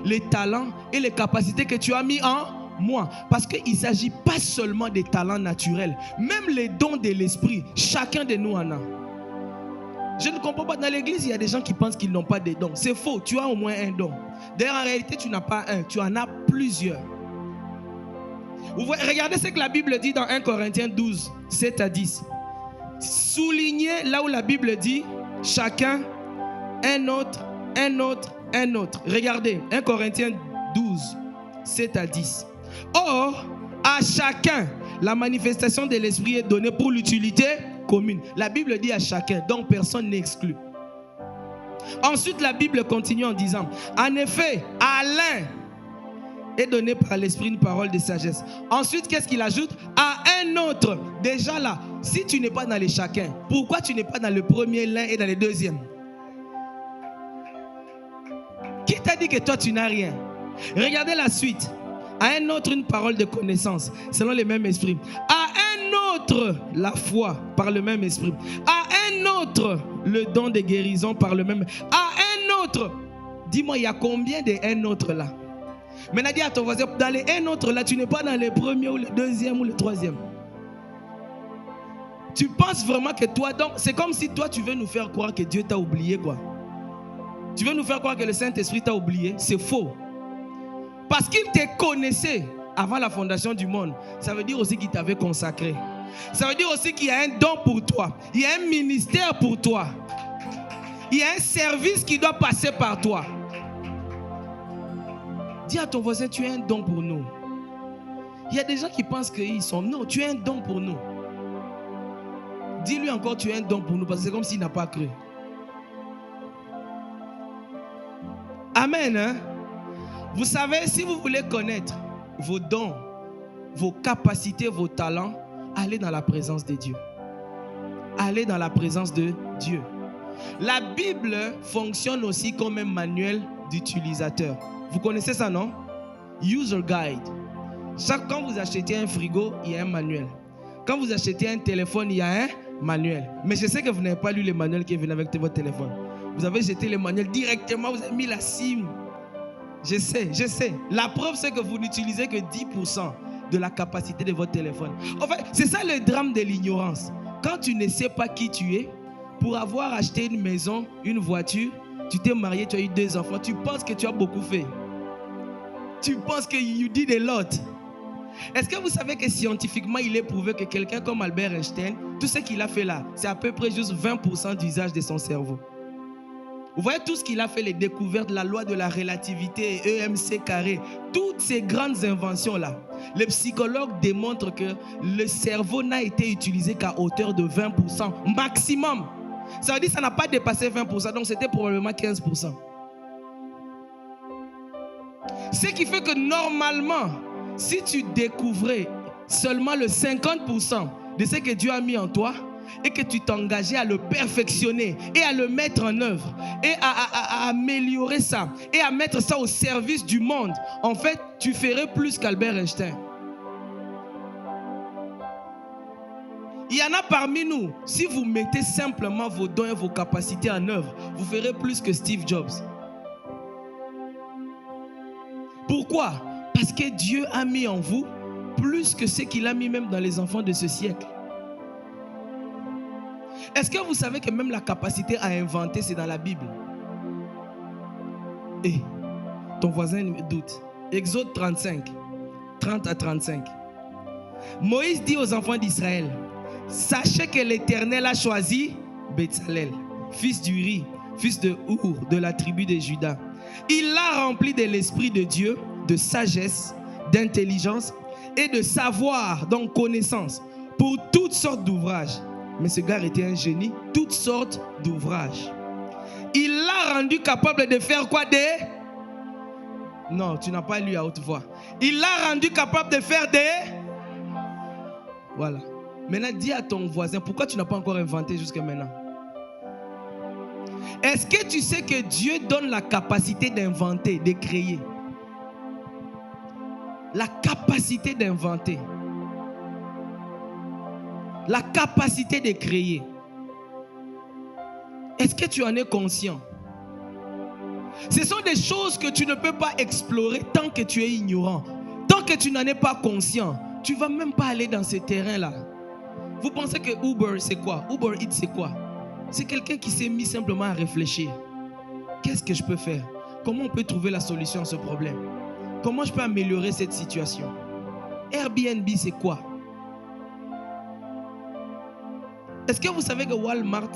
[SPEAKER 1] les talents et les capacités que tu as mis en moi? Parce qu'il ne s'agit pas seulement des talents naturels. Même les dons de l'esprit, chacun de nous en a. Je ne comprends pas. Dans l'église, il y a des gens qui pensent qu'ils n'ont pas de dons. C'est faux. Tu as au moins un don. D'ailleurs, en réalité, tu n'as pas un. Tu en as plusieurs. Vous voyez, regardez ce que la Bible dit dans 1 Corinthiens 12, 7 à 10. Soulignez là où la Bible dit chacun, un autre, un autre, un autre. Regardez, 1 Corinthiens 12, 7 à 10. Or, à chacun, la manifestation de l'esprit est donnée pour l'utilité commune. La Bible dit à chacun, donc personne n'est exclu. Ensuite, la Bible continue en disant, en effet, à l'un est donné par l'esprit une parole de sagesse. Ensuite, qu'est-ce qu'il ajoute? À un autre. Déjà là, si tu n'es pas dans les chacun, pourquoi tu n'es pas dans le premier l'un et dans le deuxième? Qui t'a dit que toi tu n'as rien? Regardez la suite. À un autre une parole de connaissance selon le même esprit. À un autre la foi par le même esprit. À un autre le don de guérison par le même. À un autre. Dis-moi, il y a combien de un autre là? Maintenant, dis à ton voisin, dans les un autre là, tu n'es pas dans le premier ou le deuxième ou le troisième. Tu penses vraiment que toi, donc, c'est comme si toi, tu veux nous faire croire que Dieu t'a oublié, quoi. Tu veux nous faire croire que le Saint-Esprit t'a oublié. C'est faux. Parce qu'il te connaissait avant la fondation du monde. Ça veut dire aussi qu'il t'avait consacré. Ça veut dire aussi qu'il y a un don pour toi. Il y a un ministère pour toi. Il y a un service qui doit passer par toi. Dis à ton voisin, tu es un don pour nous. Il y a des gens qui pensent qu'ils sont... Non, tu es un don pour nous. Dis-lui encore, tu es un don pour nous, parce que c'est comme s'il n'a pas cru. Amen. Hein? Vous savez, si vous voulez connaître vos dons, vos capacités, vos talents, allez dans la présence de Dieu. Allez dans la présence de Dieu. La Bible fonctionne aussi comme un manuel d'utilisateur. Vous connaissez ça, non? User guide. Quand vous achetez un frigo, il y a un manuel. Quand vous achetez un téléphone, il y a un manuel. Mais je sais que vous n'avez pas lu les manuels qui viennent avec votre téléphone. Vous avez jeté les manuels directement, vous avez mis la SIM. Je sais. La preuve, c'est que vous n'utilisez que 10% de la capacité de votre téléphone. En fait, c'est ça le drame de l'ignorance. Quand tu ne sais pas qui tu es, pour avoir acheté une maison, une voiture, tu t'es marié, tu as eu 2 enfants, tu penses que tu as beaucoup fait. Tu penses que you did a lot. Est-ce que vous savez que scientifiquement, il est prouvé que quelqu'un comme Albert Einstein, tout ce qu'il a fait là, c'est à peu près juste 20% d'usage de son cerveau. Vous voyez tout ce qu'il a fait, les découvertes, la loi de la relativité, EMC carré, toutes ces grandes inventions-là. Les psychologues démontrent que le cerveau n'a été utilisé qu'à hauteur de 20% maximum. Ça veut dire que ça n'a pas dépassé 20%, donc c'était probablement 15%. Ce qui fait que normalement, si tu découvrais seulement le 50% de ce que Dieu a mis en toi, et que tu t'engageais à le perfectionner et à le mettre en œuvre et à améliorer ça et à mettre ça au service du monde, en fait, tu ferais plus qu'Albert Einstein. Il y en a parmi nous, si vous mettez simplement vos dons et vos capacités en œuvre, vous ferez plus que Steve Jobs. Pourquoi? Parce que Dieu a mis en vous plus que ce qu'il a mis même dans les enfants de ce siècle. Est-ce que vous savez que même la capacité à inventer, c'est dans la Bible? Et ton voisin doute. Exode 35, 30 à 35. Moïse dit aux enfants d'Israël, sachez que l'Éternel a choisi Bétzalel, fils d'Uri, fils de Our, de la tribu de Juda. Il l'a rempli de l'Esprit de Dieu, de sagesse, d'intelligence et de savoir, donc connaissance, pour toutes sortes d'ouvrages. Mais ce gars était un génie, toutes sortes d'ouvrages. Il l'a rendu capable de faire quoi? Non, tu n'as pas lu à haute voix. Il l'a rendu capable de faire Voilà. Maintenant, dis à ton voisin, pourquoi tu n'as pas encore inventé jusqu'à maintenant? Est-ce que tu sais que Dieu donne la capacité d'inventer, de créer? La capacité d'inventer. La capacité de créer. Est-ce que tu en es conscient? Ce sont des choses que tu ne peux pas explorer tant que tu es ignorant. Tant que tu n'en es pas conscient, tu ne vas même pas aller dans ces terrains-là. Vous pensez que Uber, c'est quoi? Uber Eats, c'est quoi? C'est quelqu'un qui s'est mis simplement à réfléchir. Qu'est-ce que je peux faire? Comment on peut trouver la solution à ce problème? Comment je peux améliorer cette situation? Airbnb, c'est quoi? Est-ce que vous savez que Walmart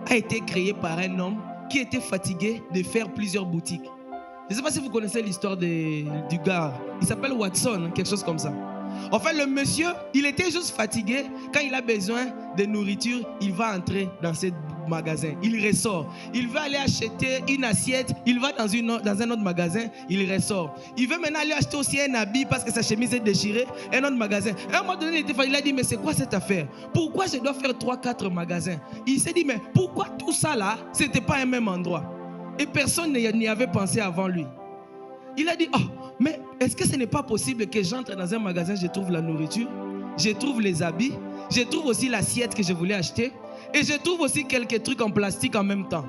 [SPEAKER 1] a été créé par un homme qui était fatigué de faire plusieurs boutiques? Je ne sais pas si vous connaissez l'histoire du gars. Il s'appelle Watson, quelque chose comme ça. En fait, le monsieur, il était juste fatigué. Quand il a besoin de nourriture, il va entrer dans ce magasin. Il ressort. Il veut aller acheter une assiette. Il va dans un autre magasin. Il ressort. Il veut maintenant aller acheter aussi un habit parce que sa chemise est déchirée. Un autre magasin. À un moment donné, il a dit, mais c'est quoi cette affaire? Pourquoi je dois faire 3-4 magasins? Il s'est dit, mais pourquoi tout ça là, ce n'était pas un même endroit? Et personne n'y avait pensé avant lui. Il a dit, oh, mais est-ce que ce n'est pas possible que j'entre dans un magasin, je trouve la nourriture, je trouve les habits, je trouve aussi l'assiette que je voulais acheter et je trouve aussi quelques trucs en plastique en même temps.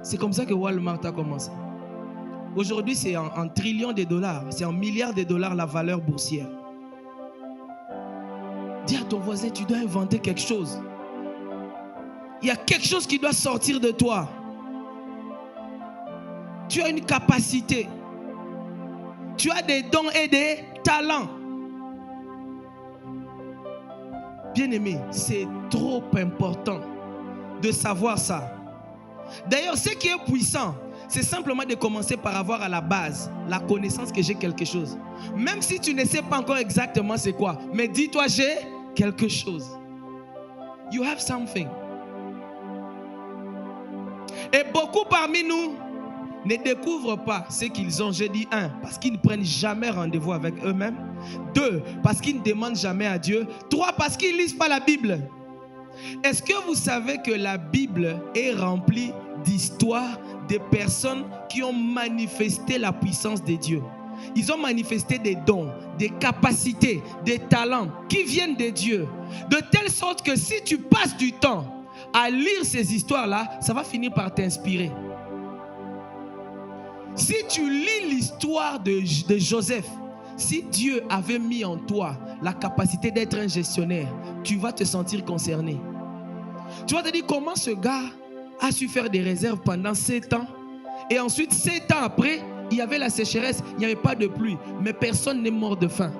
[SPEAKER 1] C'est comme ça que Walmart a commencé. Aujourd'hui, c'est en trillions de dollars, c'est en milliards de dollars la valeur boursière. Dis à ton voisin, tu dois inventer quelque chose. Il y a quelque chose qui doit sortir de toi. Tu as une capacité. Tu as des dons et des talents. Bien-aimé, c'est trop important de savoir ça. D'ailleurs, ce qui est puissant, c'est simplement de commencer par avoir à la base la connaissance que j'ai quelque chose. Même si tu ne sais pas encore exactement c'est quoi, mais dis-toi, j'ai quelque chose. You have something. Et beaucoup parmi nous, ne découvrent pas ce qu'ils ont. J'ai dit 1, parce qu'ils ne prennent jamais rendez-vous avec eux-mêmes. 2, parce qu'ils ne demandent jamais à Dieu. 3, parce qu'ils ne lisent pas la Bible. Est-ce que vous savez que la Bible est remplie d'histoires de personnes qui ont manifesté la puissance de Dieu? Ils ont manifesté des dons, des capacités, des talents qui viennent de Dieu. De telle sorte que si tu passes du temps à lire ces histoires-là, ça va finir par t'inspirer. Si tu lis l'histoire de Joseph, si Dieu avait mis en toi la capacité d'être un gestionnaire, tu vas te sentir concerné. Tu vas te dire comment ce gars a su faire des réserves pendant 7 ans. Et ensuite, 7 ans après, il y avait la sécheresse, il n'y avait pas de pluie, mais personne n'est mort de faim.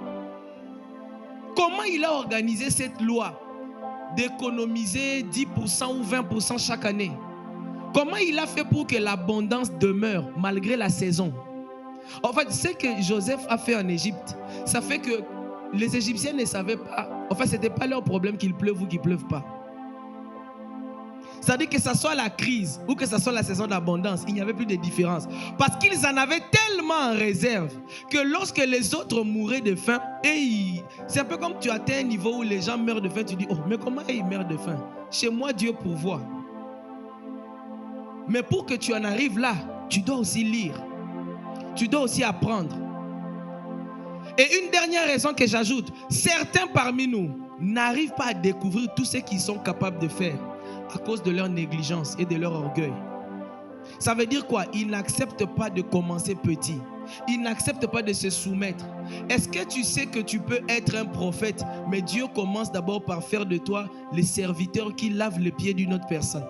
[SPEAKER 1] Comment il a organisé cette loi d'économiser 10% ou 20% chaque année? Comment il a fait pour que l'abondance demeure malgré la saison? En fait, ce que Joseph a fait en Égypte, ça fait que les Égyptiens ne savaient pas. En fait, ce n'était pas leur problème qu'il pleuve ou qu'il ne pleuve pas. C'est-à-dire que ce soit la crise ou que ce soit la saison d'abondance, il n'y avait plus de différence. Parce qu'ils en avaient tellement en réserve que lorsque les autres mouraient de faim, c'est un peu comme tu atteins un niveau où les gens meurent de faim, tu dis, oh, mais comment ils meurent de faim? Chez moi, Dieu pourvoit. Mais pour que tu en arrives là, tu dois aussi lire. Tu dois aussi apprendre. Et une dernière raison que j'ajoute, certains parmi nous n'arrivent pas à découvrir tout ce qu'ils sont capables de faire à cause de leur négligence et de leur orgueil. Ça veut dire quoi? Ils n'acceptent pas de commencer petit. Ils n'acceptent pas de se soumettre. Est-ce que tu sais que tu peux être un prophète, mais Dieu commence d'abord par faire de toi le serviteur qui lave les pieds d'une autre personne?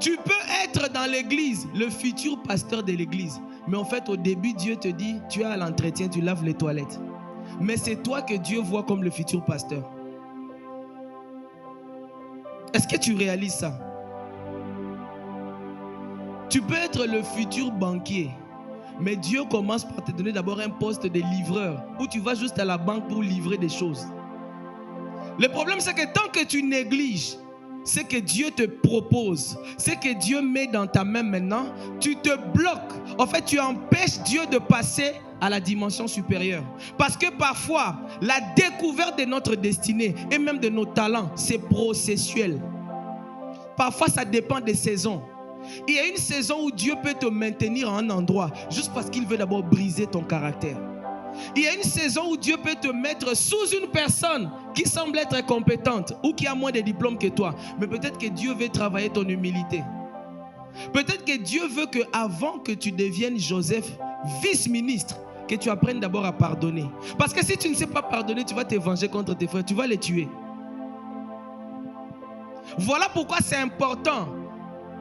[SPEAKER 1] Tu peux être dans l'église, le futur pasteur de l'église. Mais en fait, au début, Dieu te dit, tu es à l'entretien, tu laves les toilettes. Mais c'est toi que Dieu voit comme le futur pasteur. Est-ce que tu réalises ça? Tu peux être le futur banquier, mais Dieu commence par te donner d'abord un poste de livreur, où tu vas juste à la banque pour livrer des choses. Le problème, c'est que tant que tu négliges ce que Dieu te propose, ce que Dieu met dans ta main maintenant, tu te bloques. En fait, tu empêches Dieu de passer à la dimension supérieure. Parce que parfois, la découverte de notre destinée et même de nos talents, c'est processuel. Parfois, ça dépend des saisons. Il y a une saison où Dieu peut te maintenir à un endroit juste parce qu'il veut d'abord briser ton caractère. Il y a une saison où Dieu peut te mettre sous une personne qui semble être compétente ou qui a moins de diplômes que toi. Mais peut-être que Dieu veut travailler ton humilité. Peut-être que Dieu veut qu'avant que tu deviennes Joseph, vice-ministre, que tu apprennes d'abord à pardonner. Parce que si tu ne sais pas pardonner, tu vas te venger contre tes frères, tu vas les tuer. Voilà pourquoi c'est important,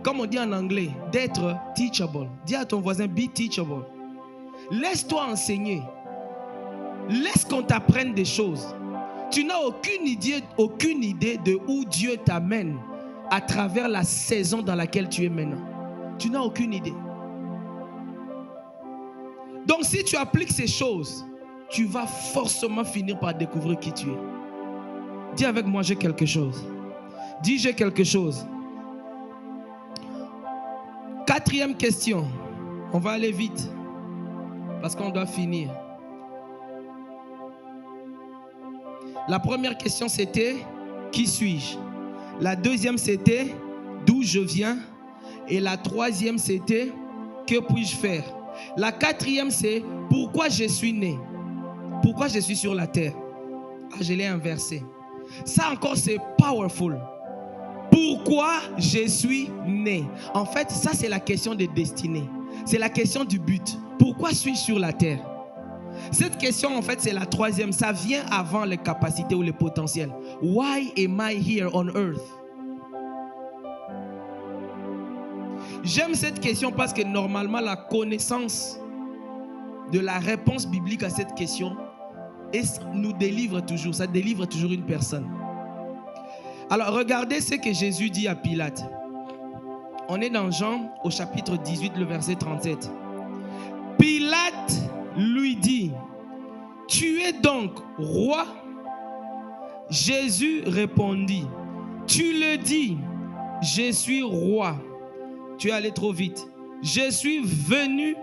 [SPEAKER 1] comme on dit en anglais, d'être teachable. Dis à ton voisin, be teachable. Laisse-toi enseigner. Laisse qu'on t'apprenne des choses. Tu n'as aucune idée de où Dieu t'amène à travers la saison dans laquelle tu es maintenant. Tu n'as aucune idée. Donc si tu appliques ces choses, tu vas forcément finir par découvrir qui tu es. Dis avec moi, j'ai quelque chose. Dis, j'ai quelque chose. 4e question. On va aller vite parce qu'on doit finir. La première question, c'était qui suis-je? La deuxième, c'était d'où je viens? Et la troisième, c'était que puis-je faire? La quatrième, c'est pourquoi je suis né? Pourquoi je suis sur la terre? Ah, je l'ai inversé. Ça encore, c'est powerful. Pourquoi je suis né? En fait, ça, c'est la question de destinée. C'est la question du but. Pourquoi suis-je sur la terre? Cette question, en fait, c'est la troisième. Ça vient avant les capacités ou les potentiels. Why am I here on earth? J'aime cette question parce que normalement, la connaissance de la réponse biblique à cette question nous délivre toujours. Ça délivre toujours une personne. Alors, regardez ce que Jésus dit à Pilate. On est dans Jean au chapitre 18, le verset 37. Pilate lui dit, « Tu es donc roi ?» Jésus répondit, « Tu le dis, je suis roi. Tu es allé trop vite. Je suis venu.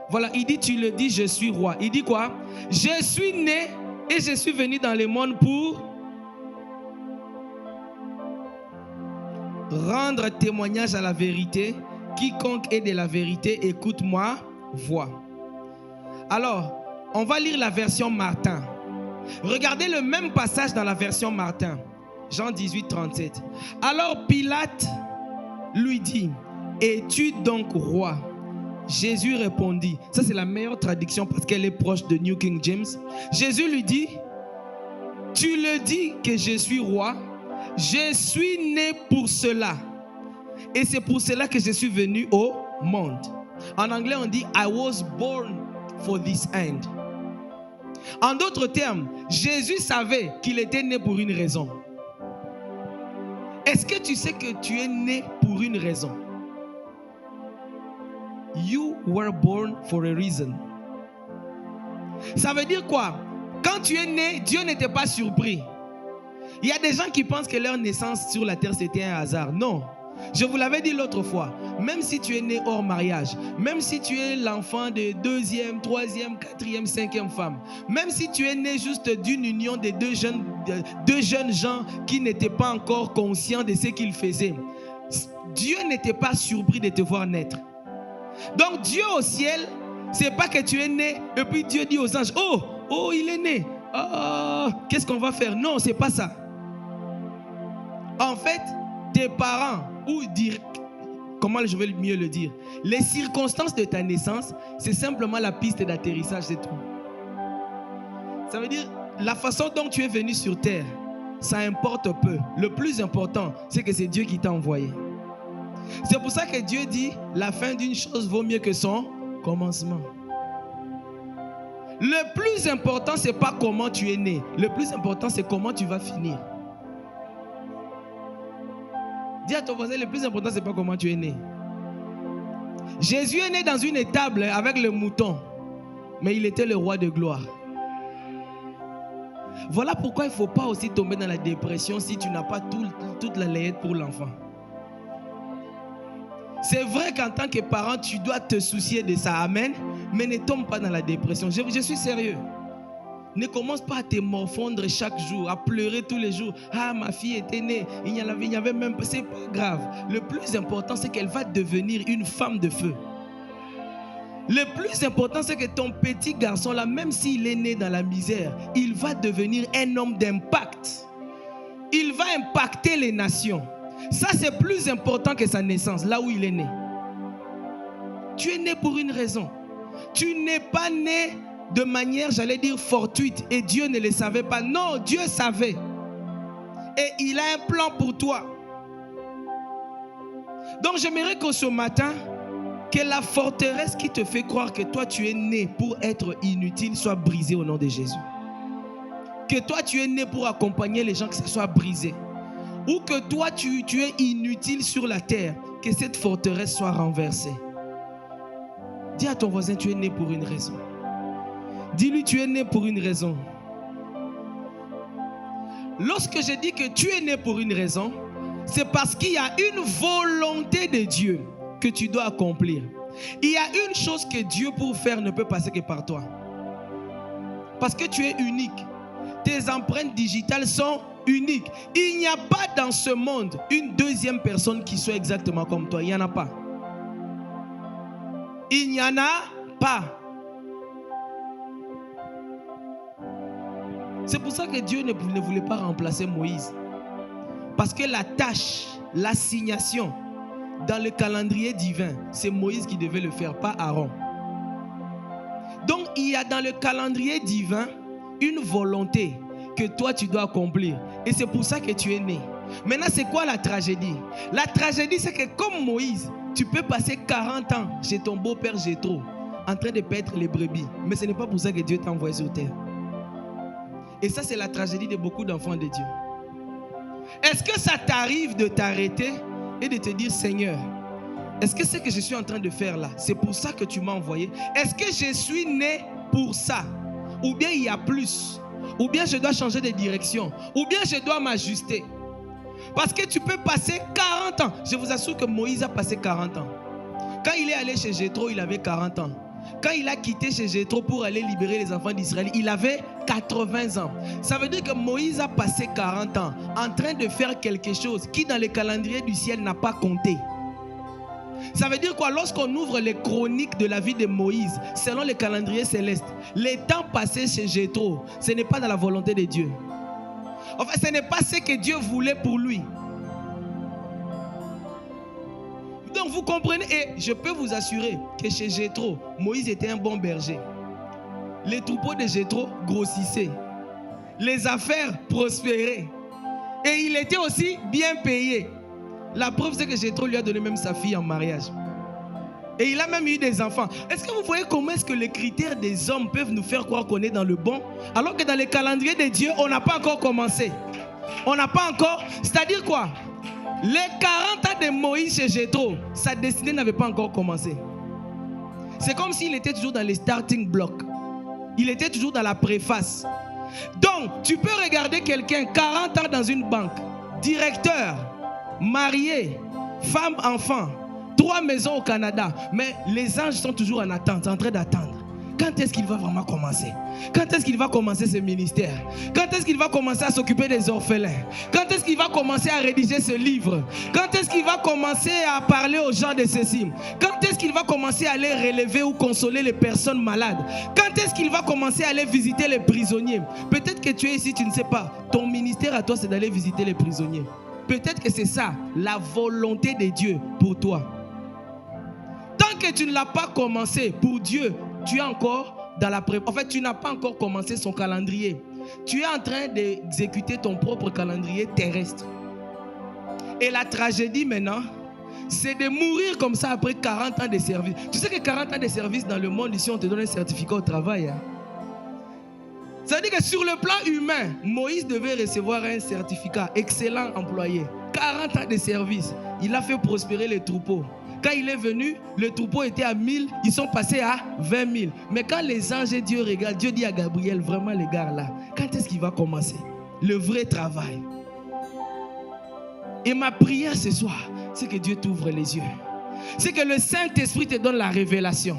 [SPEAKER 1] Voilà, il dit, tu le dis, je suis roi. Il dit quoi? Je suis né et je suis venu dans le monde pour rendre témoignage à la vérité. Quiconque est de la vérité, écoute ma voix. Alors, on va lire la version Martin. Regardez le même passage dans la version Martin. Jean 18, 37. Alors Pilate lui dit, es-tu donc roi? Jésus répondit, ça c'est la meilleure traduction parce qu'elle est proche de New King James. Jésus lui dit, tu le dis que je suis roi, je suis né pour cela. Et c'est pour cela que je suis venu au monde. En anglais on dit, I was born for this end. En d'autres termes, Jésus savait qu'il était né pour une raison. Est-ce que tu sais que tu es né pour une raison? You were born for a reason. Ça veut dire quoi? Quand tu es né, Dieu n'était pas surpris. Il y a des gens qui pensent que leur naissance sur la terre c'était un hasard. Non. Je vous l'avais dit l'autre fois, même si tu es né hors mariage, même si tu es l'enfant de deuxième, troisième, quatrième, cinquième femme, même si tu es né juste d'une union de deux jeunes gens qui n'étaient pas encore conscients de ce qu'ils faisaient, Dieu n'était pas surpris de te voir naître. Donc Dieu au ciel, c'est pas que tu es né et puis Dieu dit aux anges, oh, il est né. Oh, qu'est-ce qu'on va faire? Non, c'est pas ça. En fait, tes parents, ou dire, comment je vais mieux le dire, les circonstances de ta naissance, c'est simplement la piste d'atterrissage, c'est tout. Ça veut dire, la façon dont tu es venu sur terre, ça importe peu. Le plus important, c'est que c'est Dieu qui t'a envoyé. C'est pour ça que Dieu dit, la fin d'une chose vaut mieux que son commencement. Le plus important, c'est pas comment tu es né. Le plus important, c'est comment tu vas finir. Dis à ton voisin, le plus important, c'est pas comment tu es né. Jésus est né dans une étable avec le mouton, mais il était le roi de gloire. Voilà pourquoi il ne faut pas aussi tomber dans la dépression si tu n'as pas toute la layette pour l'enfant. C'est vrai qu'en tant que parent, tu dois te soucier de ça, amen, mais ne tombe pas dans la dépression. Je suis sérieux. Ne commence pas à te morfondre chaque jour, à pleurer tous les jours. Ah, ma fille était née, il n'y avait même pas. C'est pas grave. Le plus important, c'est qu'elle va devenir une femme de feu. Le plus important, c'est que ton petit garçon là, même s'il est né dans la misère, il va devenir un homme d'impact. Il va impacter les nations. Ça, c'est plus important que sa naissance, là où il est né. Tu es né pour une raison. Tu n'es pas né de manière, j'allais dire, fortuite. Et Dieu ne le savait pas. Non, Dieu savait. Et il a un plan pour toi. Donc, j'aimerais que ce matin, que la forteresse qui te fait croire que toi, tu es né pour être inutile soit brisée au nom de Jésus. Que toi, tu es né pour accompagner les gens, que ça soit brisé. Ou que toi, tu es inutile sur la terre, que cette forteresse soit renversée. Dis à ton voisin, tu es né pour une raison. Dis-lui, tu es né pour une raison. Lorsque je dis que tu es né pour une raison, c'est parce qu'il y a une volonté de Dieu que tu dois accomplir. Il y a une chose que Dieu pour faire ne peut passer que par toi. Parce que tu es unique. Tes empreintes digitales sont uniques. Il n'y a pas dans ce monde une deuxième personne qui soit exactement comme toi. Il n'y en a pas. Il n'y en a pas. C'est pour ça que Dieu ne voulait pas remplacer Moïse. Parce que la tâche, l'assignation dans le calendrier divin, c'est Moïse qui devait le faire, pas Aaron. Donc il y a dans le calendrier divin une volonté que toi tu dois accomplir. Et c'est pour ça que tu es né. Maintenant, c'est quoi la tragédie? La tragédie, c'est que comme Moïse, tu peux passer 40 ans chez ton beau-père Jéthro en train de paître les brebis. Mais ce n'est pas pour ça que Dieu t'a envoyé sur terre. Et ça, c'est la tragédie de beaucoup d'enfants de Dieu. Est-ce que ça t'arrive de t'arrêter et de te dire, Seigneur, est-ce que ce que je suis en train de faire là, c'est pour ça que tu m'as envoyé? Est-ce que je suis né pour ça? Ou bien il y a plus? Ou bien je dois changer de direction? Ou bien je dois m'ajuster? Parce que tu peux passer 40 ans. Je vous assure que Moïse a passé 40 ans. Quand il est allé chez Jéthro, il avait 40 ans. Quand il a quitté chez Jéthro pour aller libérer les enfants d'Israël, il avait 80 ans. Ça veut dire que Moïse a passé 40 ans en train de faire quelque chose qui dans le calendrier du ciel n'a pas compté. Ça veut dire quoi? Lorsqu'on ouvre les chroniques de la vie de Moïse, selon le calendrier céleste, les temps passés chez Jéthro, ce n'est pas dans la volonté de Dieu. Enfin, ce n'est pas ce que Dieu voulait pour lui. Donc vous comprenez, et je peux vous assurer que chez Jéthro, Moïse était un bon berger. Les troupeaux de Jéthro grossissaient. Les affaires prospéraient. Et il était aussi bien payé. La preuve, c'est que Jéthro lui a donné même sa fille en mariage. Et il a même eu des enfants. Est-ce que vous voyez comment est-ce que les critères des hommes peuvent nous faire croire qu'on est dans le bon, alors que dans le calendrier de Dieu, on n'a pas encore commencé. On n'a pas encore... C'est-à-dire quoi? Les 40 ans de Moïse chez Jéthro, sa destinée n'avait pas encore commencé. C'est comme s'il était toujours dans les starting blocks. Il était toujours dans la préface. Donc, tu peux regarder quelqu'un 40 ans dans une banque, directeur, marié, femme, enfant, 3 maisons au Canada. Mais les anges sont toujours en attente, en train d'attendre. Quand est-ce qu'il va vraiment commencer? Quand est-ce qu'il va commencer ce ministère? Quand est-ce qu'il va commencer à s'occuper des orphelins? Quand est-ce qu'il va commencer à rédiger ce livre? Quand est-ce qu'il va commencer à parler aux gens de ceci? Quand est-ce qu'il va commencer à aller relever ou consoler les personnes malades? Quand est-ce qu'il va commencer à aller visiter les prisonniers? Peut-être que tu es ici, tu ne sais pas. Ton ministère à toi, c'est d'aller visiter les prisonniers. Peut-être que c'est ça, la volonté de Dieu pour toi. Tant que tu ne l'as pas commencé pour Dieu, tu es encore dans la préparation. En fait, tu n'as pas encore commencé son calendrier. Tu es en train d'exécuter ton propre calendrier terrestre. Et la tragédie maintenant, c'est de mourir comme ça après 40 ans de service. Tu sais que 40 ans de service dans le monde, ici, on te donne un certificat au travail. Hein? Ça veut dire que sur le plan humain, Moïse devait recevoir un certificat. Excellent employé. 40 ans de service. Il a fait prospérer les troupeaux. Quand il est venu, le troupeau était à 1000, ils sont passés à 20 000. Mais quand les anges et Dieu regardent, Dieu dit à Gabriel, vraiment les gars là, quand est-ce qu'il va commencer? Le vrai travail. Et ma prière ce soir, c'est que Dieu t'ouvre les yeux. C'est que le Saint-Esprit te donne la révélation.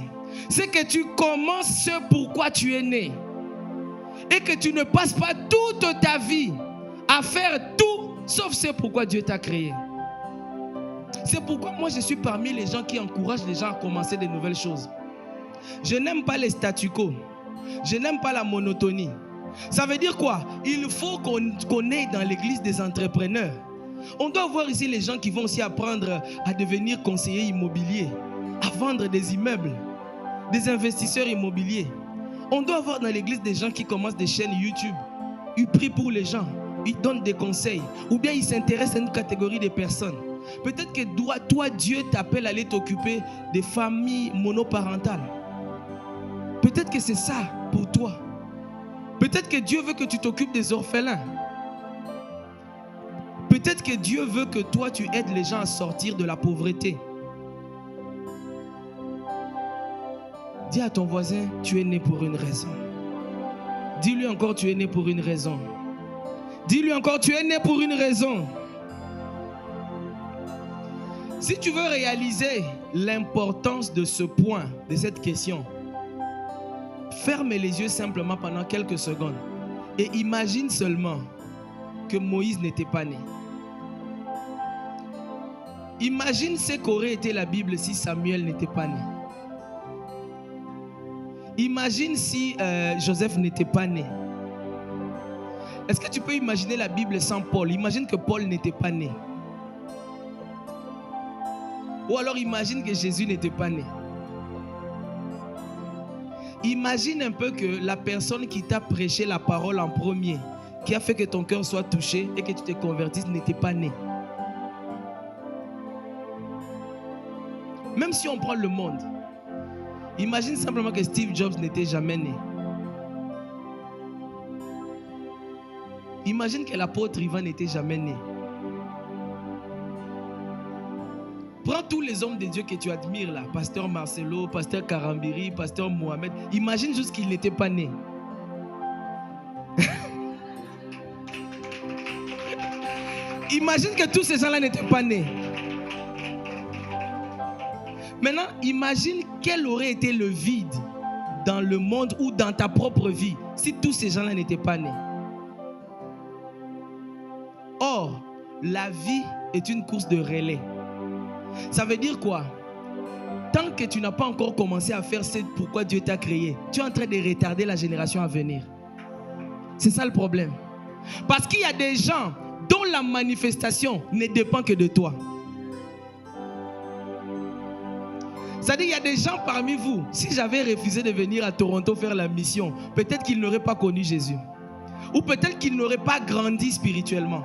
[SPEAKER 1] C'est que tu commences ce pourquoi tu es né. Et que tu ne passes pas toute ta vie à faire tout, sauf ce pourquoi Dieu t'a créé. C'est pourquoi moi je suis parmi les gens qui encouragent les gens à commencer de nouvelles choses. Je n'aime pas les statu quo. Je n'aime pas la monotonie. Ça veut dire quoi? Il faut qu'on ait dans l'église des entrepreneurs. On doit voir ici les gens qui vont aussi apprendre à devenir conseillers immobiliers, à vendre des immeubles, des investisseurs immobiliers. On doit avoir dans l'église des gens qui commencent des chaînes YouTube. Ils prient pour les gens, ils donnent des conseils, ou bien ils s'intéressent à une catégorie de personnes. Peut-être que toi, Dieu t'appelle à aller t'occuper des familles monoparentales. Peut-être que c'est ça pour toi. Peut-être que Dieu veut que tu t'occupes des orphelins. Peut-être que Dieu veut que toi, tu aides les gens à sortir de la pauvreté. Dis à ton voisin, tu es né pour une raison. Dis-lui encore, tu es né pour une raison. Dis-lui encore, tu es né pour une raison. Si tu veux réaliser l'importance de ce point, de cette question, ferme les yeux simplement pendant quelques secondes et imagine seulement que Moïse n'était pas né. Imagine ce qu'aurait été la Bible si Samuel n'était pas né. Imagine si Joseph n'était pas né. Est-ce que tu peux imaginer la Bible sans Paul? Imagine que Paul n'était pas né. Ou alors imagine que Jésus n'était pas né. Imagine un peu que la personne qui t'a prêché la parole en premier, qui a fait que ton cœur soit touché et que tu te convertisses, n'était pas né. Même si on prend le monde, imagine simplement que Steve Jobs n'était jamais né. Imagine que l'apôtre Ivan n'était jamais né. Prends tous les hommes de Dieu que tu admires là, pasteur Marcelo, pasteur Karambiri, pasteur Mohamed. Imagine juste qu'il n'était pas né. Imagine que tous ces gens-là n'étaient pas nés. Maintenant, imagine quel aurait été le vide dans le monde ou dans ta propre vie si tous ces gens-là n'étaient pas nés. Or, la vie est une course de relais. Ça veut dire quoi? Tant que tu n'as pas encore commencé à faire ce pourquoi Dieu t'a créé, tu es en train de retarder la génération à venir. C'est ça le problème. Parce qu'il y a des gens dont la manifestation ne dépend que de toi. C'est-à-dire, il y a des gens parmi vous, si j'avais refusé de venir à Toronto faire la mission, peut-être qu'ils n'auraient pas connu Jésus. Ou peut-être qu'ils n'auraient pas grandi spirituellement.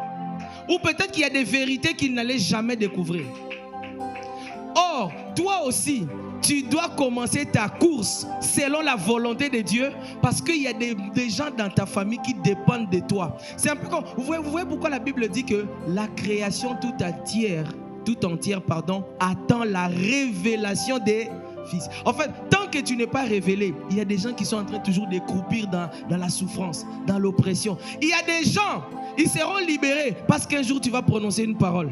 [SPEAKER 1] Ou peut-être qu'il y a des vérités qu'ils n'allaient jamais découvrir. Or, toi aussi, tu dois commencer ta course selon la volonté de Dieu parce qu'il y a des gens dans ta famille qui dépendent de toi. C'est un peu comme, vous voyez pourquoi la Bible dit que la création tout entière, attend la révélation des fils. En fait, tant que tu n'es pas révélé, il y a des gens qui sont en train toujours de croupir dans la souffrance, dans l'oppression. Il y a des gens, ils seront libérés parce qu'un jour tu vas prononcer une parole.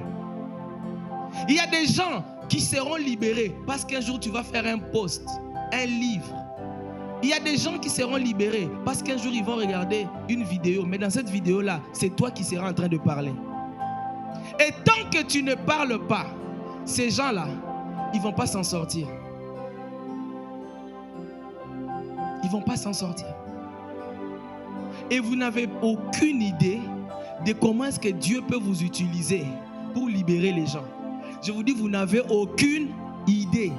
[SPEAKER 1] Il y a des gens qui seront libérés parce qu'un jour tu vas faire un post, un livre. Il y a des gens qui seront libérés parce qu'un jour ils vont regarder une vidéo. Mais dans cette vidéo-là, c'est toi qui seras en train de parler. Et tant que tu ne parles pas, ces gens-là, ils ne vont pas s'en sortir. Ils ne vont pas s'en sortir. Et vous n'avez aucune idée de comment est-ce que Dieu peut vous utiliser pour libérer les gens. Je vous dis, vous n'avez aucune idée.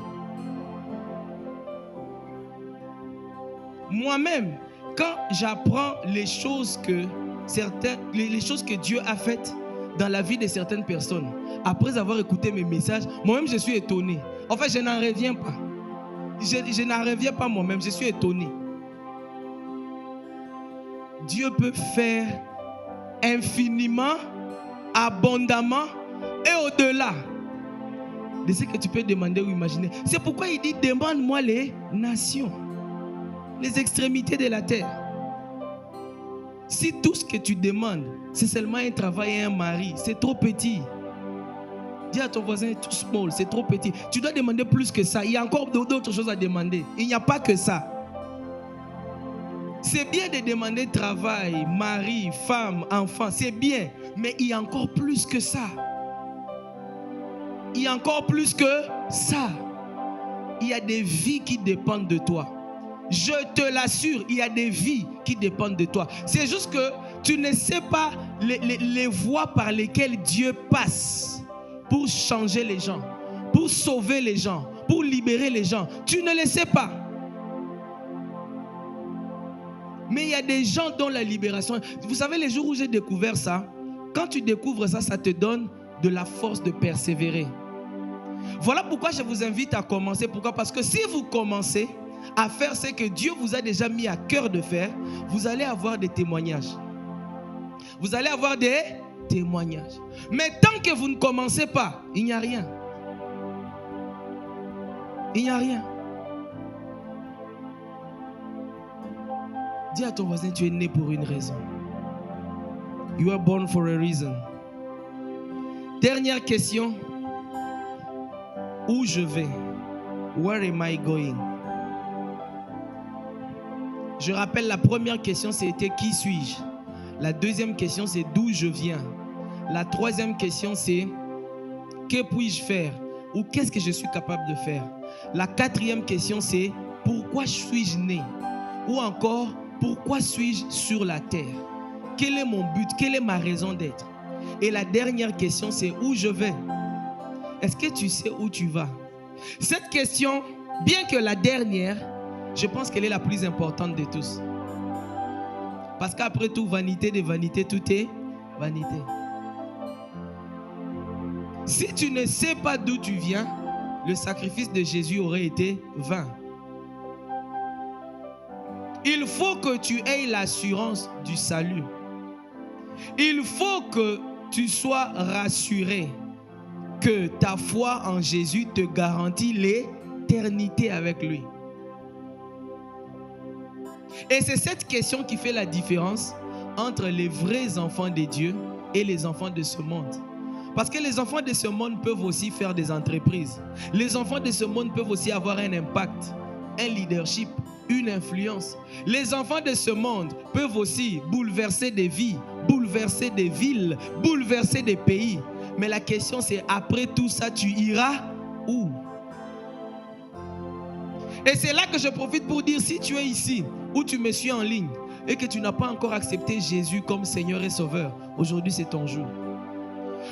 [SPEAKER 1] Moi-même, quand j'apprends les choses que Dieu a faites dans la vie de certaines personnes, après avoir écouté mes messages, moi-même je suis étonné. En fait, je n'en reviens pas. Je n'en reviens pas moi-même, je suis étonné. Dieu peut faire infiniment, abondamment et au-delà de ce que tu peux demander ou imaginer. C'est pourquoi il dit, demande-moi les nations, les extrémités de la terre. Si tout ce que tu demandes, c'est seulement un travail et un mari, c'est trop petit. Dis à ton voisin, tout small, c'est trop petit. Tu dois demander plus que ça. Il y a encore d'autres choses à demander. Il n'y a pas que ça. C'est bien de demander travail, mari, femme, enfant, c'est bien. Mais il y a encore plus que ça. Il y a encore plus que ça. Il y a des vies qui dépendent de toi. Je te l'assure, il y a des vies qui dépendent de toi. C'est juste que tu ne sais pas les voies par lesquelles Dieu passe pour changer les gens, pour sauver les gens, pour libérer les gens. Tu ne le sais pas. Mais il y a des gens dont la libération... Vous savez, les jours où j'ai découvert ça, quand tu découvres ça, ça te donne de la force de persévérer. Voilà pourquoi je vous invite à commencer. Pourquoi? Parce que si vous commencez à faire ce que Dieu vous a déjà mis à cœur de faire, vous allez avoir des témoignages. Vous allez avoir des témoignages. Mais tant que vous ne commencez pas, il n'y a rien. Il n'y a rien. Dis à ton voisin, tu es né pour une raison. You are born for a reason. Dernière question. Où je vais? Where am I going? Je rappelle, la première question, c'était qui suis-je? La deuxième question, c'est d'où je viens. La troisième question, c'est que puis-je faire? Ou qu'est-ce que je suis capable de faire? La quatrième question, c'est pourquoi suis-je né? Ou encore, pourquoi suis-je sur la terre? Quel est mon but? Quelle est ma raison d'être? Et la dernière question, c'est où je vais? Est-ce que tu sais où tu vas? Cette question, bien que la dernière, je pense qu'elle est la plus importante de tous. Parce qu'après tout, vanité de vanité, tout est vanité. Si tu ne sais pas d'où tu viens, le sacrifice de Jésus aurait été vain. Il faut que tu aies l'assurance du salut. Il faut que tu sois rassuré que ta foi en Jésus te garantit l'éternité avec lui. Et c'est cette question qui fait la différence entre les vrais enfants de Dieu et les enfants de ce monde. Parce que les enfants de ce monde peuvent aussi faire des entreprises. Les enfants de ce monde peuvent aussi avoir un impact, un leadership, une influence. Les enfants de ce monde peuvent aussi bouleverser des vies, bouleverser des villes, bouleverser des pays. Mais la question c'est, après tout ça, tu iras où? Et c'est là que je profite pour dire, si tu es ici ou tu me suis en ligne et que tu n'as pas encore accepté Jésus comme Seigneur et Sauveur, aujourd'hui c'est ton jour.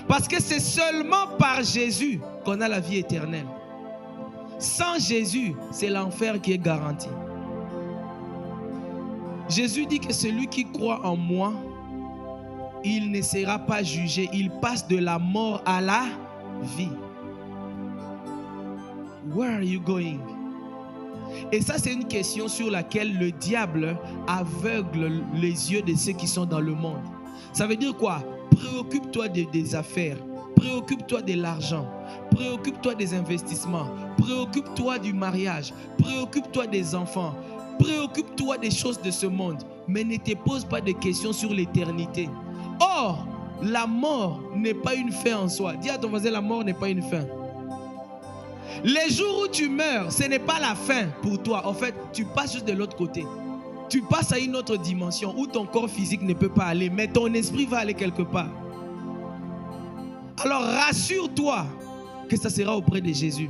[SPEAKER 1] Parce que c'est seulement par Jésus qu'on a la vie éternelle. Sans Jésus, c'est l'enfer qui est garanti. Jésus dit que celui qui croit en moi, il ne sera pas jugé. Il passe de la mort à la vie. Where are you going? Et ça, c'est une question sur laquelle le diable aveugle les yeux de ceux qui sont dans le monde. Ça veut dire quoi? Préoccupe-toi des affaires, préoccupe-toi de l'argent, préoccupe-toi des investissements, préoccupe-toi du mariage, préoccupe-toi des enfants, préoccupe-toi des choses de ce monde, mais ne te pose pas de questions sur l'éternité. Or, la mort n'est pas une fin en soi. Dis à ton voisin, la mort n'est pas une fin. Les jours où tu meurs, ce n'est pas la fin pour toi. En fait, tu passes juste de l'autre côté. Tu passes à une autre dimension où ton corps physique ne peut pas aller, mais ton esprit va aller quelque part. Alors rassure-toi que ça sera auprès de Jésus.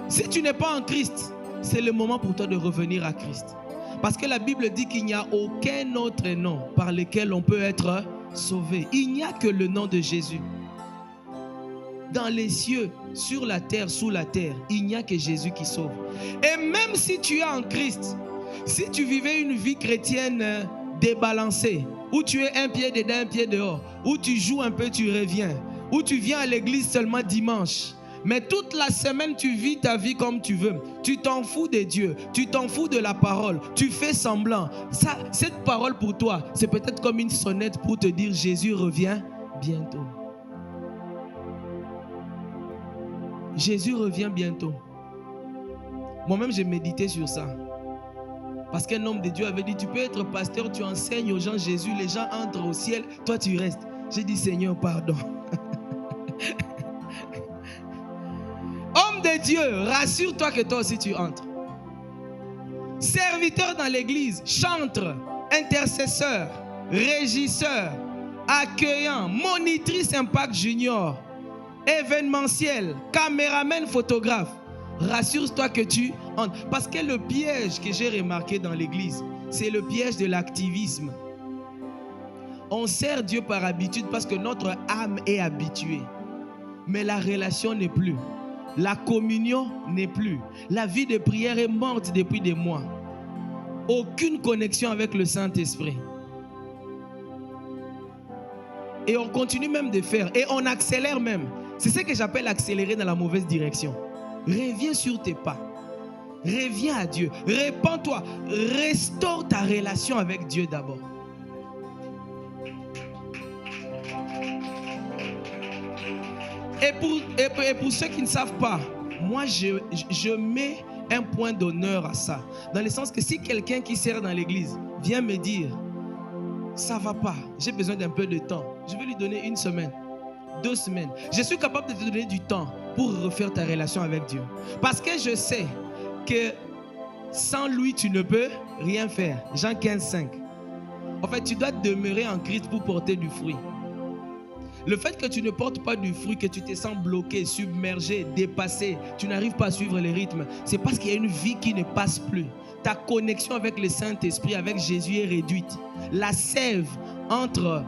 [SPEAKER 1] Si tu n'es pas en Christ, c'est le moment pour toi de revenir à Christ. Parce que la Bible dit qu'il n'y a aucun autre nom par lequel on peut être sauvé. Il n'y a que le nom de Jésus. Dans les cieux, sur la terre, sous la terre, il n'y a que Jésus qui sauve. Et même si tu es en Christ, si tu vivais une vie chrétienne débalancée, où tu es un pied dedans, un pied dehors, où tu joues un peu, tu reviens, où tu viens à l'église seulement dimanche, mais toute la semaine tu vis ta vie comme tu veux, tu t'en fous de Dieu, tu t'en fous de la parole, tu fais semblant. Ça, cette parole pour toi, c'est peut-être comme une sonnette pour te dire Jésus revient bientôt. Jésus revient bientôt. Moi-même, j'ai médité sur ça. Parce qu'un homme de Dieu avait dit, tu peux être pasteur, tu enseignes aux gens Jésus, les gens entrent au ciel, toi tu restes. J'ai dit, Seigneur, pardon. Homme de Dieu, rassure-toi que toi aussi tu entres. Serviteur dans l'église, chantre, intercesseur, régisseur, accueillant, monitrice Impact Junior, événementiel, caméraman, photographe. Rassure-toi que tu entres. Parce que le piège que j'ai remarqué dans l'église, c'est le piège de l'activisme. On sert Dieu par habitude parce que notre âme est habituée. Mais la relation n'est plus. La communion n'est plus. La vie de prière est morte depuis des mois. Aucune connexion avec le Saint-Esprit. Et on continue même de faire. Et on accélère même. C'est ce que j'appelle accélérer dans la mauvaise direction. Reviens sur tes pas. Reviens à Dieu. Répands-toi. Restaure ta relation avec Dieu d'abord. Et pour ceux qui ne savent pas, moi je mets un point d'honneur à ça. Dans le sens que si quelqu'un qui sert dans l'église vient me dire ça va pas, j'ai besoin d'un peu de temps, je vais lui donner 1 semaine, 2 semaines. Je suis capable de te donner du temps pour refaire ta relation avec Dieu. Parce que je sais que sans lui, tu ne peux rien faire. Jean 15, 5. En fait, tu dois demeurer en Christ pour porter du fruit. Le fait que tu ne portes pas du fruit, que tu te sens bloqué, submergé, dépassé, tu n'arrives pas à suivre les rythmes, c'est parce qu'il y a une vie qui ne passe plus. Ta connexion avec le Saint-Esprit, avec Jésus est réduite. La sève entre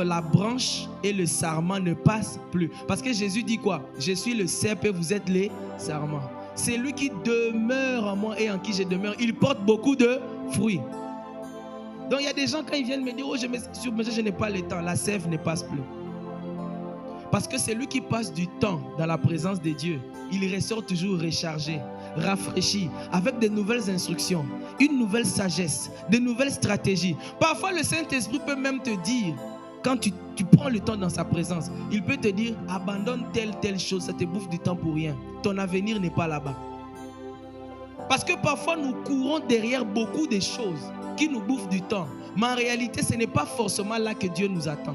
[SPEAKER 1] la branche et le sarment ne passe plus. Parce que Jésus dit quoi? Je suis le cep et vous êtes les sarments. C'est lui qui demeure en moi et en qui je demeure. Il porte beaucoup de fruits. Donc il y a des gens quand ils viennent me dire, oh je n'ai pas le temps, la sève ne passe plus. Parce que c'est lui qui passe du temps dans la présence de Dieu. Il ressort toujours rechargé, rafraîchi, avec de nouvelles instructions, une nouvelle sagesse, de nouvelles stratégies. Parfois le Saint-Esprit peut même te dire, quand tu prends le temps dans sa présence, il peut te dire, abandonne telle chose, ça te bouffe du temps pour rien. Ton avenir n'est pas là-bas. Parce que parfois nous courons derrière beaucoup de choses qui nous bouffent du temps. Mais en réalité, ce n'est pas forcément là que Dieu nous attend.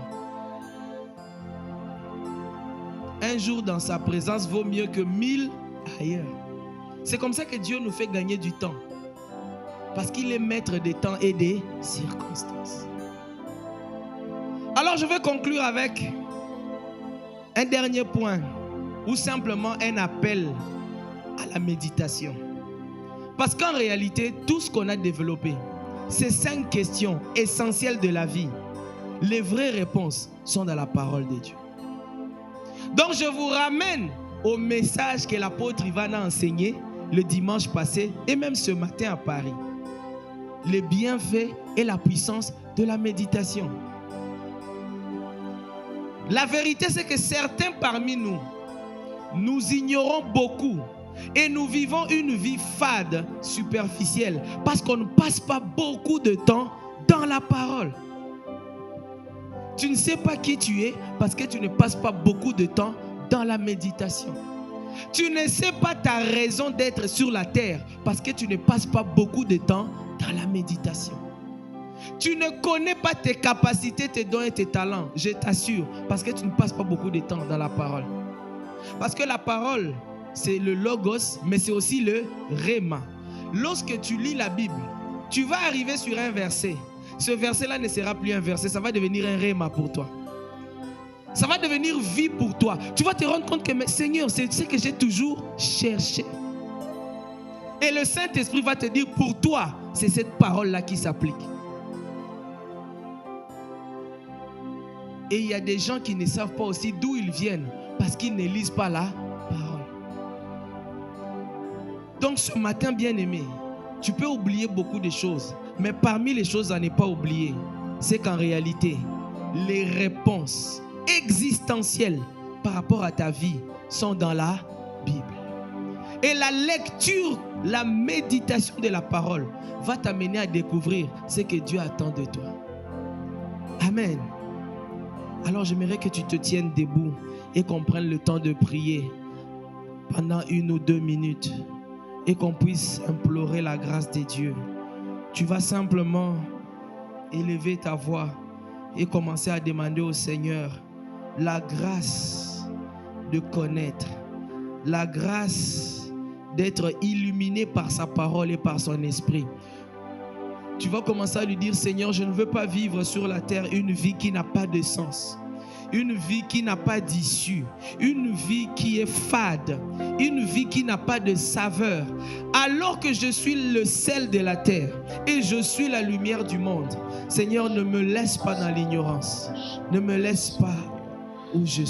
[SPEAKER 1] un jour dans sa présence vaut mieux que 1000 ailleurs. C'est comme ça que Dieu nous fait gagner du temps. Parce qu'il est maître des temps et des circonstances. Alors je vais conclure avec un dernier point, ou simplement un appel à la méditation. Parce qu'en réalité, tout ce qu'on a développé, ces 5 questions essentielles de la vie, les vraies réponses sont dans la parole de Dieu. Donc je vous ramène au message que l'apôtre Ivan a enseigné le dimanche passé et même ce matin à Paris. Les bienfaits et la puissance de la méditation. La vérité, c'est que certains parmi nous, nous ignorons beaucoup et nous vivons une vie fade, superficielle, parce qu'on ne passe pas beaucoup de temps dans la parole. Tu ne sais pas qui tu es parce que tu ne passes pas beaucoup de temps dans la méditation. Tu ne sais pas ta raison d'être sur la terre parce que tu ne passes pas beaucoup de temps dans la méditation. Tu ne connais pas tes capacités, tes dons et tes talents, je t'assure, parce que tu ne passes pas beaucoup de temps dans la parole. Parce que la parole, c'est le logos, mais c'est aussi le rhéma. Lorsque tu lis la Bible, tu vas arriver sur un verset. Ce verset-là ne sera plus un verset, ça va devenir un rhéma pour toi. Ça va devenir vie pour toi. Tu vas te rendre compte que, mais Seigneur, c'est ce que j'ai toujours cherché. Et le Saint-Esprit va te dire, pour toi, c'est cette parole-là qui s'applique. Et il y a des gens qui ne savent pas aussi d'où ils viennent parce qu'ils ne lisent pas la parole. Donc ce matin, bien-aimé, tu peux oublier beaucoup de choses. Mais parmi les choses à ne pas oublier, c'est qu'en réalité, les réponses existentielles par rapport à ta vie sont dans la Bible. Et la lecture, la méditation de la parole va t'amener à découvrir ce que Dieu attend de toi. Amen. Alors j'aimerais que tu te tiennes debout et qu'on prenne le temps de prier pendant 1 ou 2 minutes et qu'on puisse implorer la grâce de Dieu. Tu vas simplement élever ta voix et commencer à demander au Seigneur la grâce de connaître, la grâce d'être illuminé par sa parole et par son esprit. Tu vas commencer à lui dire, Seigneur, je ne veux pas vivre sur la terre une vie qui n'a pas de sens, une vie qui n'a pas d'issue, une vie qui est fade, une vie qui n'a pas de saveur, alors que je suis le sel de la terre et je suis la lumière du monde. Seigneur, ne me laisse pas dans l'ignorance, ne me laisse pas où je suis.